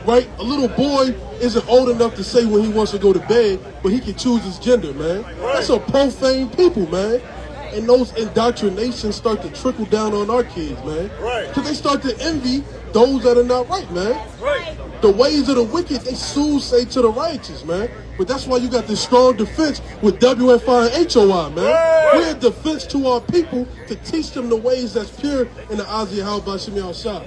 Right? A little boy isn't old enough to say when he wants to go to bed, but he can choose his gender, man. That's a profane people, man. And those indoctrinations start to trickle down on our kids, man. Because they start to envy those that are not right, man. The ways of the wicked, they say to the righteous, man. But that's why you got this strong defense with WFI and HOI, man. We're in defense to our people to teach them the ways that's pure in the eyes of Yahweh Shem Shah.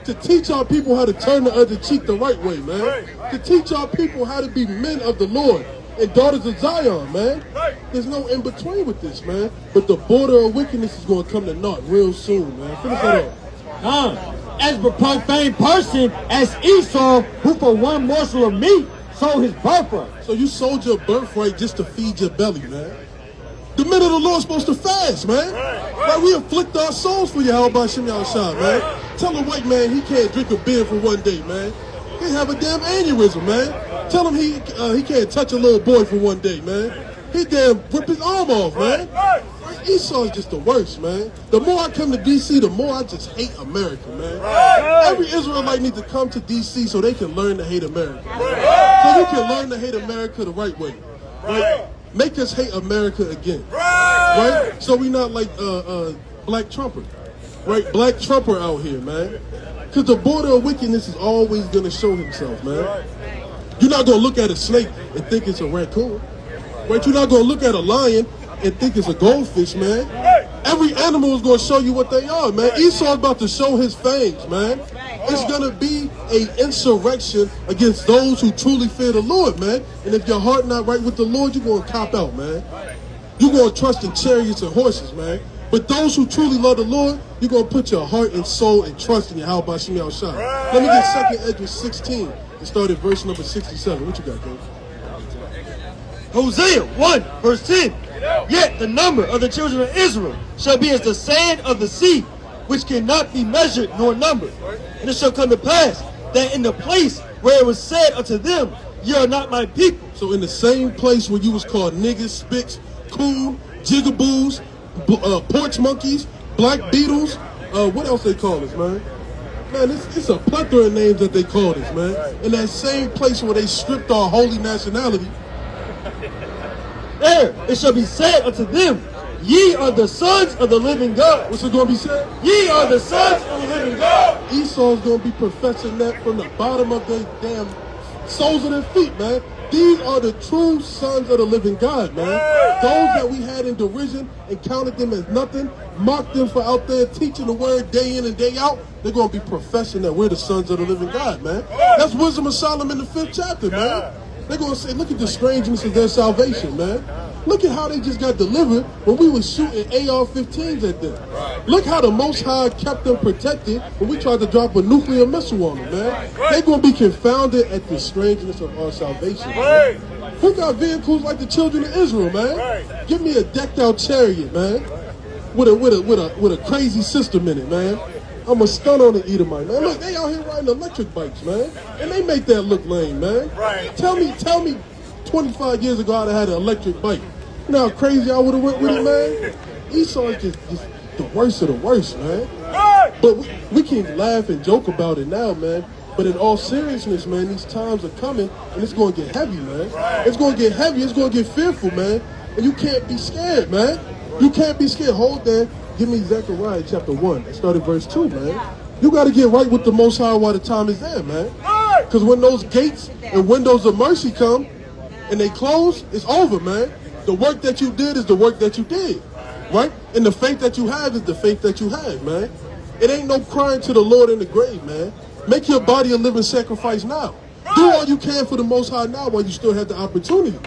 To teach our people how to turn the other cheek the right way, man. To teach our people how to be men of the Lord and daughters of Zion, man. There's no in between with this, man. But the border of wickedness is going to come to naught real soon, man. Finish that up. As a profane person as Esau, who for one morsel of meat sold his birthright. So you sold your birthright just to feed your belly, man. The men of the Lord are supposed to fast, man. Like we afflict our souls for Yahweh Shem Shah, man. Tell a white man he can't drink a beer for one day, man. He have a damn aneurysm, man. Tell him he can't touch a little boy for one day, man. He damn rip his arm off, man. Esau's just the worst, man. The more I come to D.C., the more I just hate America, man. Every Israelite needs to come to D.C. so they can learn to hate America. So you can learn to hate America the right way. Right? Make us hate America again. Right? So we not like Black Trumper. Right? Black Trumper out here, man. Because the border of wickedness is always going to show himself, man. You're not going to look at a snake and think it's a raccoon. Right? You're not going to look at a lion and think it's a goldfish, man. Every animal is going to show you what they are, man. Esau's about to show his fangs, man. It's going to be an insurrection against those who truly fear the Lord, man. And if your heart not right with the Lord, you're going to cop out, man. You're going to trust in chariots and horses, man. But those who truly love the Lord, you're going to put your heart and soul and trust in Yahweh Shem Shah. Let me get 2 Ezra 16 and start at verse number 67. What you got, King? Hosea 1, verse 10. Yet the number of the children of Israel shall be as the sand of the sea, which cannot be measured nor numbered. And it shall come to pass that in the place where it was said unto them, ye are not my people. So in the same place where you was called niggas, spicks, coon, jigaboos, porch monkeys, black beetles, what else they call us, man? Man, it's a plethora of names that they call us, man. In that same place where they stripped our holy nationality, there it shall be said unto them, ye are the sons of the living God. What's it going to be said? Ye are the sons of the living God. Esau's going to be professing that from the bottom of their damn soles of their feet, man. These are the true sons of the living God, man. Those that we had in derision and counted them as nothing, mocked them for out there teaching the word day in and day out, they're going to be professing that we're the sons of the living God, man. That's Wisdom of Solomon in the 5th chapter, man. They're going to say, look at the strangeness of their salvation, man. Look at how they just got delivered when we were shooting AR-15s at them. Look how the Most High kept them protected when we tried to drop a nuclear missile on them, man. They're going to be confounded at the strangeness of our salvation, man. Who got vehicles like the children of Israel, man? Give me a decked out chariot, man, with a crazy system in it, man. I'm a stun on the Edomite, man. Look, they out here riding electric bikes, man. And they make that look lame, man. Tell me 25 years ago I'd have had an electric bike. You know how crazy I would have went with it, man? Esau is just the worst of the worst, man. But we can laugh and joke about it now, man. But in all seriousness, man, these times are coming and it's going to get heavy, man. It's going to get heavy. It's going to get fearful, man. And you can't be scared, man. You can't be scared. Hold that. Give me Zechariah chapter 1. Start at verse 2, man. You got to get right with the Most High while the time is there, man. Because when those gates and windows of mercy come and they close, it's over, man. The work that you did is the work that you did, right? And the faith that you have is the faith that you have, man. It ain't no crying to the Lord in the grave, man. Make your body a living sacrifice now. Do all you can for the Most High now while you still have the opportunity.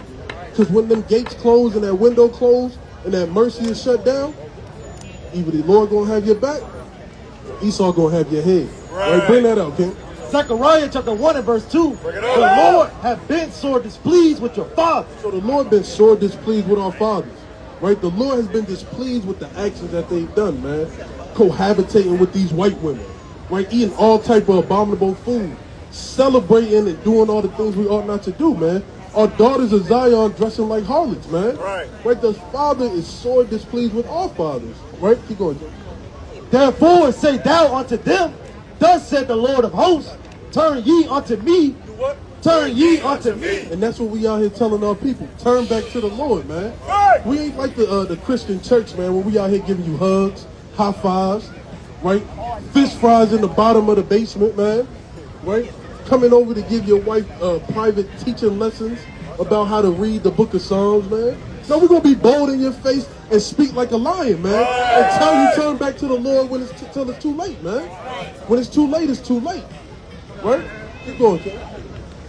Because when them gates close and that window close and that mercy is shut down, either the Lord gonna have your back, or Esau gonna have your head. Right? Bring that out, King. Zechariah chapter 1 and verse 2. The Lord have been sore displeased with your father. So the Lord been sore displeased with our fathers. Right? The Lord has been displeased with the actions that they've done, man. Cohabitating with these white women. Right? Eating all type of abominable food. Celebrating and doing all the things we ought not to do, man. Our daughters of Zion dressing like harlots, man. Right? The Father is sore displeased with our fathers. Right? Keep going, Joe. Therefore say thou unto them, thus said the Lord of hosts, turn ye unto me, turn ye unto me. And that's what we out here telling our people. Turn back to the Lord, man. We ain't like the Christian church, man, where we out here giving you hugs, high fives, right? Fish fries in the bottom of the basement, man. Right? Coming over to give your wife private teaching lessons about how to read the book of Psalms, man. No, we're going to be bold in your face and speak like a lion, man. And tell you turn back to the Lord when till it's too late, man. When it's too late, it's too late. Right? Keep going, King.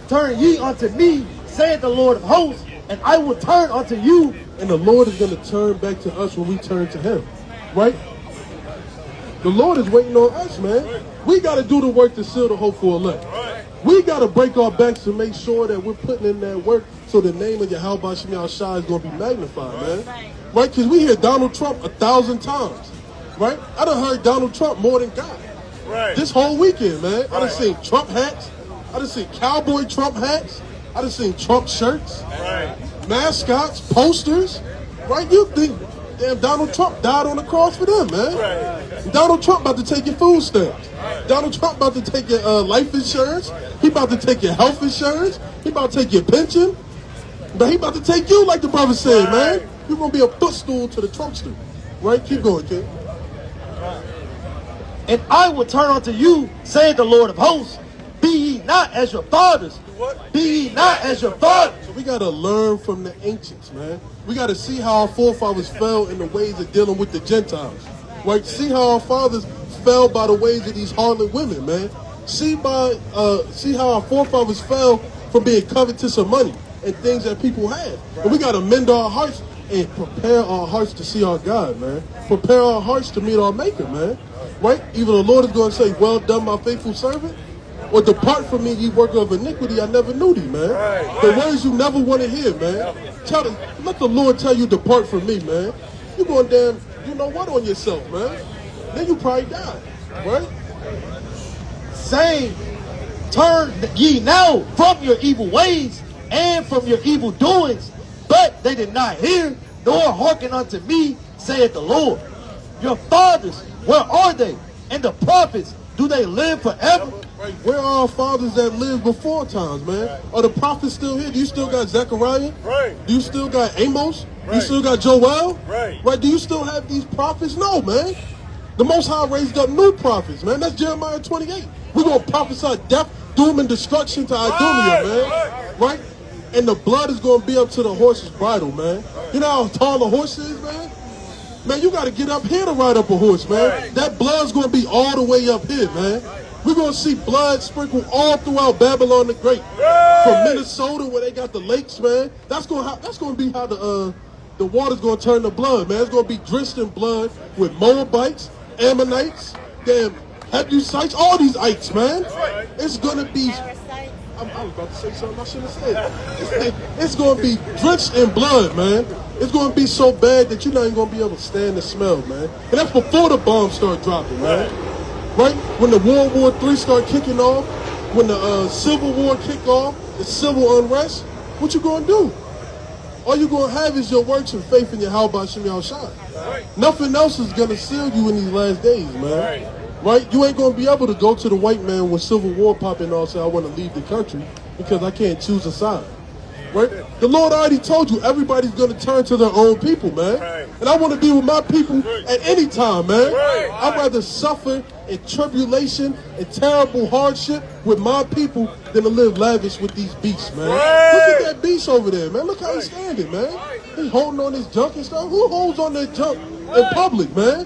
Turn ye unto me, saith the Lord of hosts, and I will turn unto you. And the Lord is going to turn back to us when we turn to him. Right? The Lord is waiting on us, man. We got to do the work to seal the hope for elect. We got to break our backs to make sure that we're putting in that work so the name of Yahweh Shemi Shai is going to be magnified, man. Right? Because we hear Donald Trump 1,000 times. Right? I done heard Donald Trump more than God. This whole weekend, man. I done seen Trump hats. I done seen cowboy Trump hats. I done seen Trump shirts. Mascots, posters. Right? You think damn Donald Trump died on the cross for them, man. Donald Trump about to take your food stamps. Donald Trump about to take your life insurance. He about to take your health insurance. He about to take your pension. But he about to take you, like the brother said, man. You're going to be a footstool to the Trumpster. Right? Keep going, kid. And I will turn unto you, saith the Lord of hosts. Be ye not as your fathers. Be ye not as your fathers. So we got to learn from the ancients, man. We got to see how our forefathers fell in the ways of dealing with the Gentiles. Right? See how our fathers fell by the ways of these harlot women, man. See how our forefathers fell from being covetous of money and things that people have. And we got to mend our hearts and prepare our hearts to see our God, man. Prepare our hearts to meet our Maker, man. Right? Either the Lord is going to say, well done, my faithful servant, or depart from me, ye worker of iniquity, I never knew thee, man. The words you never want to hear, man. Let the Lord tell you, depart from me, man. You going damn, you know what on yourself, man. Then you probably die, right? Saying, turn ye now from your evil ways and from your evil doings. But they did not hear, nor hearken unto me, saith the Lord. Your fathers, where are they? And the prophets, do they live forever? Right. Where are our fathers that lived before times, man? Are the prophets still here? Do you still got Zechariah? Do you still got Amos? Do you still got Joel? Right? Do you still have these prophets? No, man. The Most High raised up new prophets, man. That's Jeremiah 28. We're going to prophesy death, doom, and destruction to Idumea, man. Right? And the blood is going to be up to the horse's bridle, man. You know how tall a horse is, man? Man, you got to get up here to ride up a horse, man. That blood's going to be all the way up here, man. We're going to see blood sprinkled all throughout Babylon the Great. From Minnesota where they got the lakes, man. That's going to be how the water's going to turn to blood, man. It's going to be drenched in blood with Moabites, Ammonites, damn Jebusites, all these ites, man. It's going to be... I was about to say something I shouldn't have said. It's going to be drenched in blood, man. It's going to be so bad that you're not even going to be able to stand the smell, man. And that's before the bombs start dropping, man. Right? When the World War III start kicking off, when the Civil War kick off, the civil unrest, what you going to do? All you're going to have is your works and faith in your Yahweh Shemi Shai. Nothing else is going to seal you in these last days, man. Right? You ain't going to be able to go to the white man when Civil War pop in and say, I want to leave the country because I can't choose a side. Right? The Lord already told you everybody's going to turn to their own people, man. And I want to be with my people at any time, man. I'd rather suffer in tribulation and terrible hardship with my people than to live lavish with these beasts, man. Look at that beast over there, man. Look how he's standing, man. He's holding on his junk and stuff. Who holds on that junk in public, man?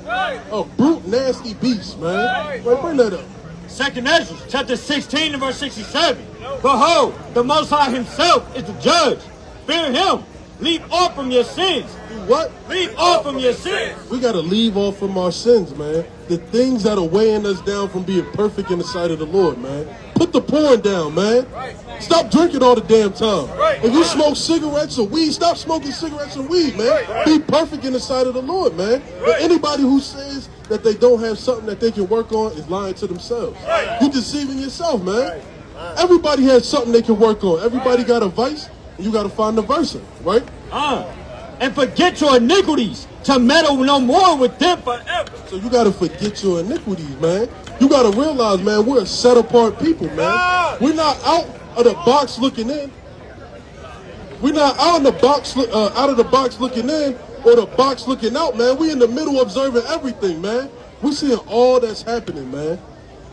A brute, nasty beast, man. Right, bring that up. 2nd Ezra, chapter 16 and verse 67. Behold, the Most High himself is the judge. Fear him. Leave off from your sins. What? Leave off from your sins. We got to leave off from our sins, man. The things that are weighing us down from being perfect in the sight of the Lord, man. Put the porn down, man. Stop drinking all the damn time. If you smoke cigarettes or weed, stop smoking cigarettes and weed, man. Be perfect in the sight of the Lord, man. But anybody who says that they don't have something that they can work on is lying to themselves. You're deceiving yourself, man. Everybody has something they can work on. Everybody got a vice, and you got to find the verse, right? And forget your iniquities, to meddle no more with them forever. So you got to forget your iniquities, man. You got to realize, man, we're a set-apart people, man. We're not out of the box looking in. We're not out of the box, looking in, or the box looking out, man. We in the middle observing everything, man. We seeing all that's happening, man.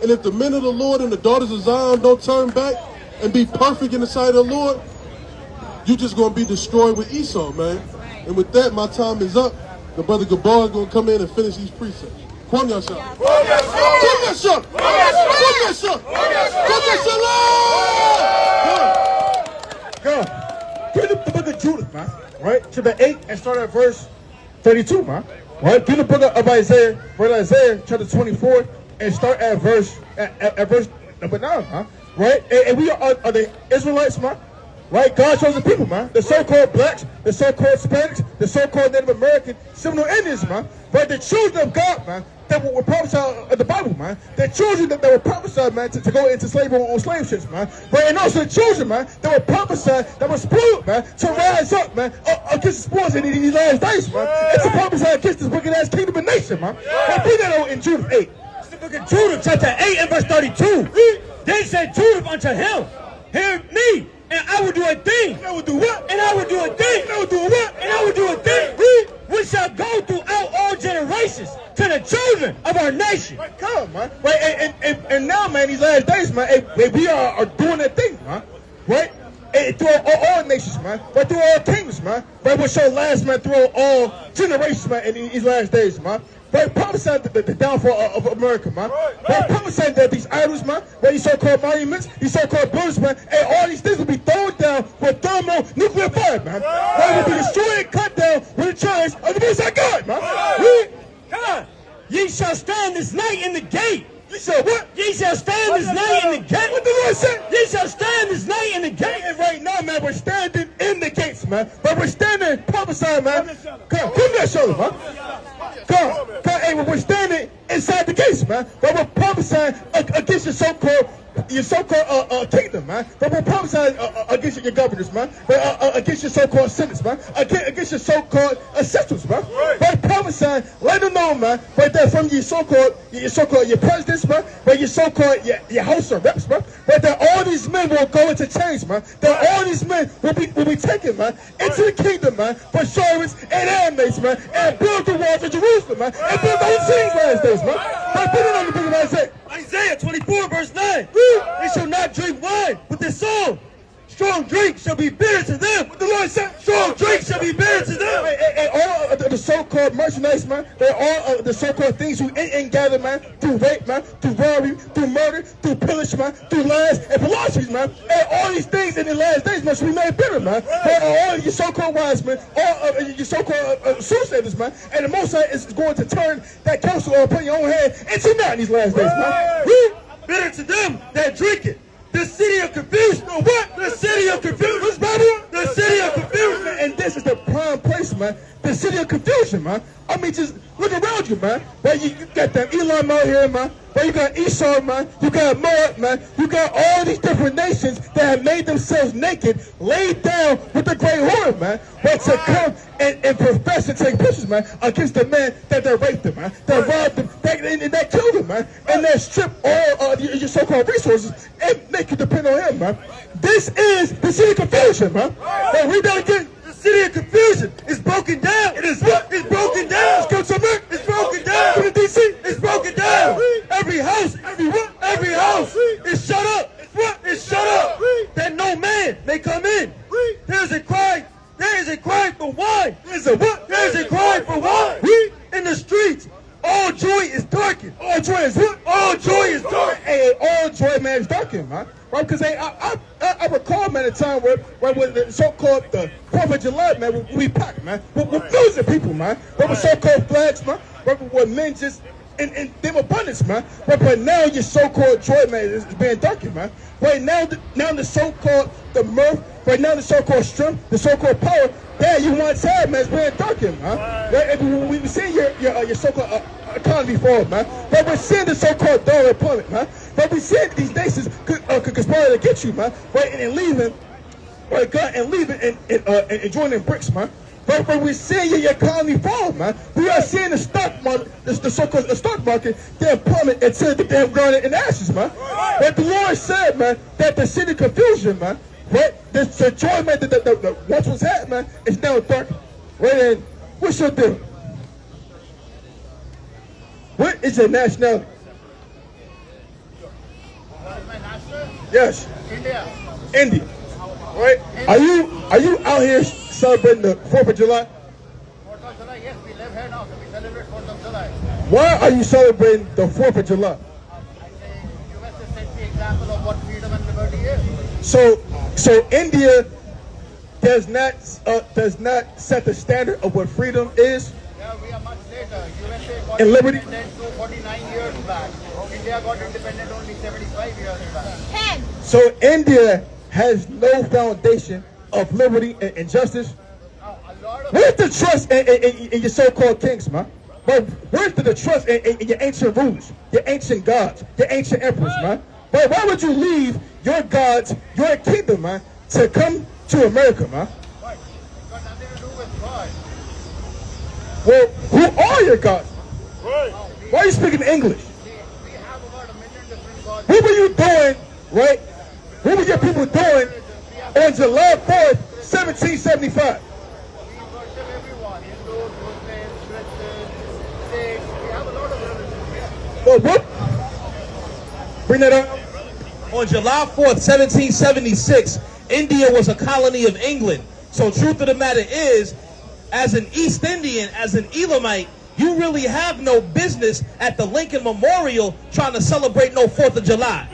And if the men of the Lord and the daughters of Zion don't turn back and be perfect in the sight of the Lord, you're just going to be destroyed with Esau, man. And with that, my time is up. The brother Gabar is going to come in and finish these precepts. Kwam Yasha. Kwam Yasha. Kwam Yasha. Go. Give the book of Judith, man. Right? Chapter 8 and start at verse 32, man. Right? Give the book of Isaiah, read Isaiah chapter 24 and start at verse number 9, man. Right? And we are the Israelites, man. Right? God chose the people, man. The so-called blacks, the so-called Hispanics, the so-called Native American, Seminole Indians, man. Right? The children of God, man, that were prophesied in the Bible, man. The children that were prophesied, man, to go into slavery on slave ships, man. Right? And also the children, man, that were prophesied, that were spoiled, man, to rise up, man, against the spoils in these last days, man. It's a prophesy against this wicked-ass kingdom and nation, man. Right? Put that out in Judith 8. It's the book of Judith, chapter 8 and verse 32. They said Judith unto him, hear me, and I will do a thing. And I will do what? And I will do a thing. And I will do what? And I will do a thing. We shall go throughout all generations to the children of our nation. Right, come, man. Right, and now, man, these last days, man, we are doing that thing, man. Right? And through all nations, man. Right, through all kingdoms, man. Right, what shall last, man, through all generations, man, in these last days, man. Right, prophesying the downfall of America, man. Right, prophesying that these idols, man, right, these so-called monuments, these so-called buildings, man, and all these things will be thrown down with thermonuclear fire, man. Right, will be destroyed and cut down with the charge of the Most High God, man. God, ye shall stand this night in the gate. You said what? Ye shall stand this night in the gate. What the Lord said? Ye shall stand this night in the gate. And right now, man, we're standing in the gates, man. But we're standing prophesying, man. Come that shoulder, man. Come, hey, we're standing inside the gates, man. But we're prophesying against your so-called kingdom, man. But we're prophesying against your governors, man. Against your so-called senates, man. Against your so-called essentials, man. But prophesying, let them know, man. Right there from your so-called your presidents, man. Right, your so-called your House of Reps, man. Right there, all these men will go into change, man. That all these men will be taken, man, into the kingdom, man, for servants and handmaids, man, and build the walls of Jerusalem, man, and build the whole cities last days, man. But put it on the book of Isaiah. Isaiah 24 verse 9. They shall not drink wine with the soul. Strong drink shall be bitter to them. What the Lord said? Strong drink shall be bitter to them. And all the so-called merchandise, man, they're all the so-called things we gather, man, through rape, man, through robbery, through murder, through pillage, man, through lies and philosophies, man. And all these things in the last days must be made bitter, man. All your so-called wise men, all your so-called soothsayers, man, and the Most High is going to turn that counsel upon your own head into naught in these last days, man. Bitter to them that drink it. The city of confusion. What? The city of confusion. What's Babylon? The city of confusion. And this is the prime place, man. The city of confusion, man. I mean, just look around you, man. Right, you got that Elam out here, man. Right, you got Esau, man. You got Moab, man. You got all these different nations that have made themselves naked, laid down with the great horn, man. Right, to come and profess and take pictures, man, against the man that raped them, man, that robbed them, that killed them, man, and that stripped all your so-called resources and make you depend on him, man. This is the city of confusion, man. Now, read that again. The city of confusion is broken down. It is what? It's broken down. It's broken down. Come to DC. It's broken down. Every house is shut up. It's what? It's shut up. That no man may come in. There is a cry for wine. There's a what? There is a cry for wine. In the streets, all joy is darkened. All joy is what? All joy is darkened. Hey, all joy, man, is darkened, man. Right? Because time, man, a time where when the so-called the 4th of July, man, we packed, man. We're losing people, man. Where with so-called flags, man. Where men just in them abundance, man. But now your so-called joy, man, is being darkened, man. Right now, the so-called the mirth, right now the so-called strength, the so-called power that you once had, man, is being darkened, man. Right? We've seen your so-called economy fall, man. But we're seeing the so-called dollar employment, man. But we're seeing these nations conspire to get you, man. Right, and leaving, right, and leaving and joining BRICS, man. But we're seeing your economy fall, man. We are seeing the stock market, the so-called stock market, their plummet until the damn ground in ashes, man. But the Lord said, man, that the city confusion, man, right? The joy, man, that once was had, man, is now dark. Right, and what's your deal? What is your nationality? Yes. India. Right? Are you out here celebrating the 4th of July? 4th of July, yes, we live here now, so we celebrate 4th of July. Why are you celebrating the 4th of July? I think US has set the example of what freedom and liberty is. So India does not set the standard of what freedom is. Yeah, we are much later. USA got And liberty? independent 49 years back. India got independent only 75 years back. So India has no foundation of liberty and justice. Where's the trust in your so-called kings, man? But where's the trust in your ancient rulers, your ancient gods, your ancient emperors, man? But why would you leave your gods, your kingdom, man, to come to America, man? Right. It's got nothing to do with God. Well, who are your gods? Why are you speaking English? We have about 1 million different gods. What were you doing, right? What were your people doing on July 4th, 1775? We worship everyone. Hindus, Muslims, Christians, Sikhs. We have a lot of religions. Well, what? Bring that up. On July 4th, 1776, India was a colony of England. So truth of the matter is, as an East Indian, as an Elamite, you really have no business at the Lincoln Memorial trying to celebrate no 4th of July.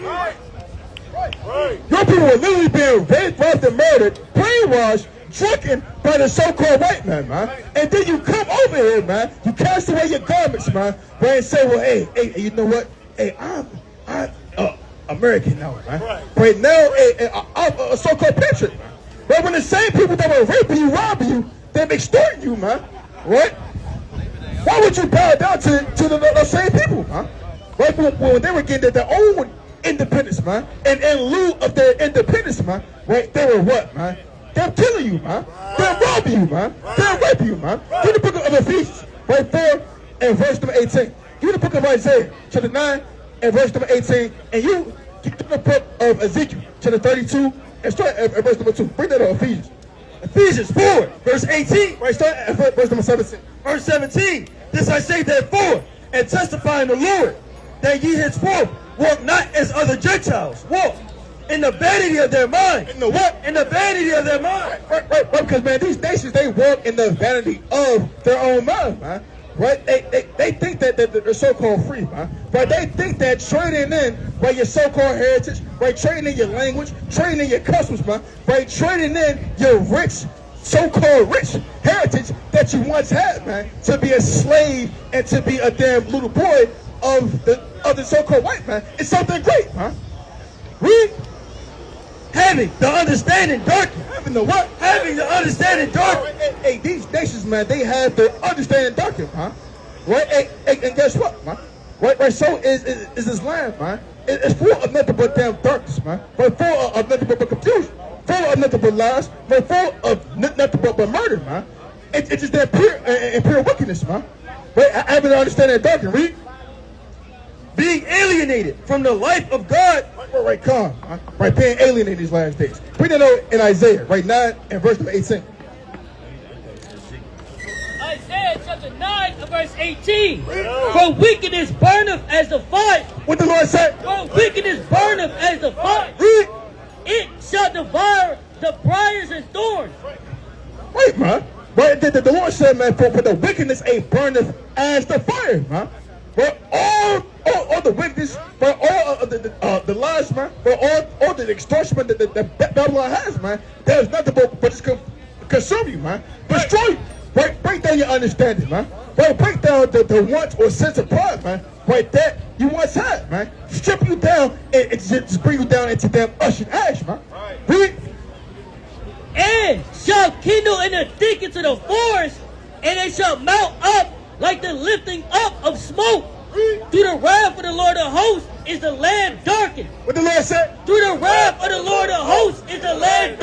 Your people were literally being raped, robbed, and murdered, brainwashed, drunken by the so-called white man, man. And then you come over here, man. You cast away your garments, man, right, and say, well, hey, you know what? Hey, I'm American now, man. Right now, I'm a so-called patriot, man. But when the same people that were raping you, robbing you, they're extorting you, man, right? Why would you bow down to the same people, man? Right? When they were getting their own independence, man, and in lieu of their independence, man, right, they were what, man? They're killing you, man. They're robbing you, man. They're raping you, man. Give the book of Ephesians, right, 4 and verse number 18. Give the book of Isaiah, chapter 9 and verse number 18. And you get the book of Ezekiel, chapter 32, and start at verse number 2. Bring that up, Ephesians. Ephesians 4, verse 18. Right, start at verse number 17. Verse 17. This I say therefore, and testify in the Lord, that ye henceforth walk not as other Gentiles walk, in the vanity of their mind. In the what? In the vanity of their mind. Right, because, man, these nations, they walk in the vanity of their own mind, man. Right? They think that they're so-called free, man. Right? They think that trading in, right, your so-called heritage, right, trading in your language, trading in your customs, man, right, trading in your rich, so-called rich heritage that you once had, man, to be a slave and to be a damn little boy of the so-called white man. It's something great, man. We having the understanding darkened. Having the what? Having the understanding darkened. Hey, these nations, man, they have the understanding darkened, man. Right? Hey, and guess what, man? Right, so is this land, man. It's full of nothing but damn darkness, man. Right, full of nothing but confusion. Full of nothing but lies. Right, full of nothing but murder, man. It's just that pure wickedness, man. Right, having the understanding darkened, read. Being alienated from the life of God. Right, calm. Right, being alienated these last days. Bring that out in Isaiah, right, 9 and verse number 18. Isaiah chapter 9 and verse 18. For wickedness burneth as the fire. What the Lord said? For wickedness burneth as the fire. Read. It shall devour the briars and thorns. Right, man. Right, the Lord said, man, for the wickedness ain't burneth as the fire, man. But all the wickedness, right? All the lies, man, right? All the extortion that Babylon has, man. There's nothing but just consume you, man. Destroy you, right? Break down your understanding, man. Right? Break down the wants or sense of pride, man. Right? That you once had, man. Strip you down and just bring you down into damn ash and ash, man. Read. And shall kindle in the thickets of the forest, and it shall mount up like the lifting up of smoke. Through the wrath of the Lord of hosts is the land darkened. What the Lord said? Through the wrath of the Lord of hosts is the land darkened.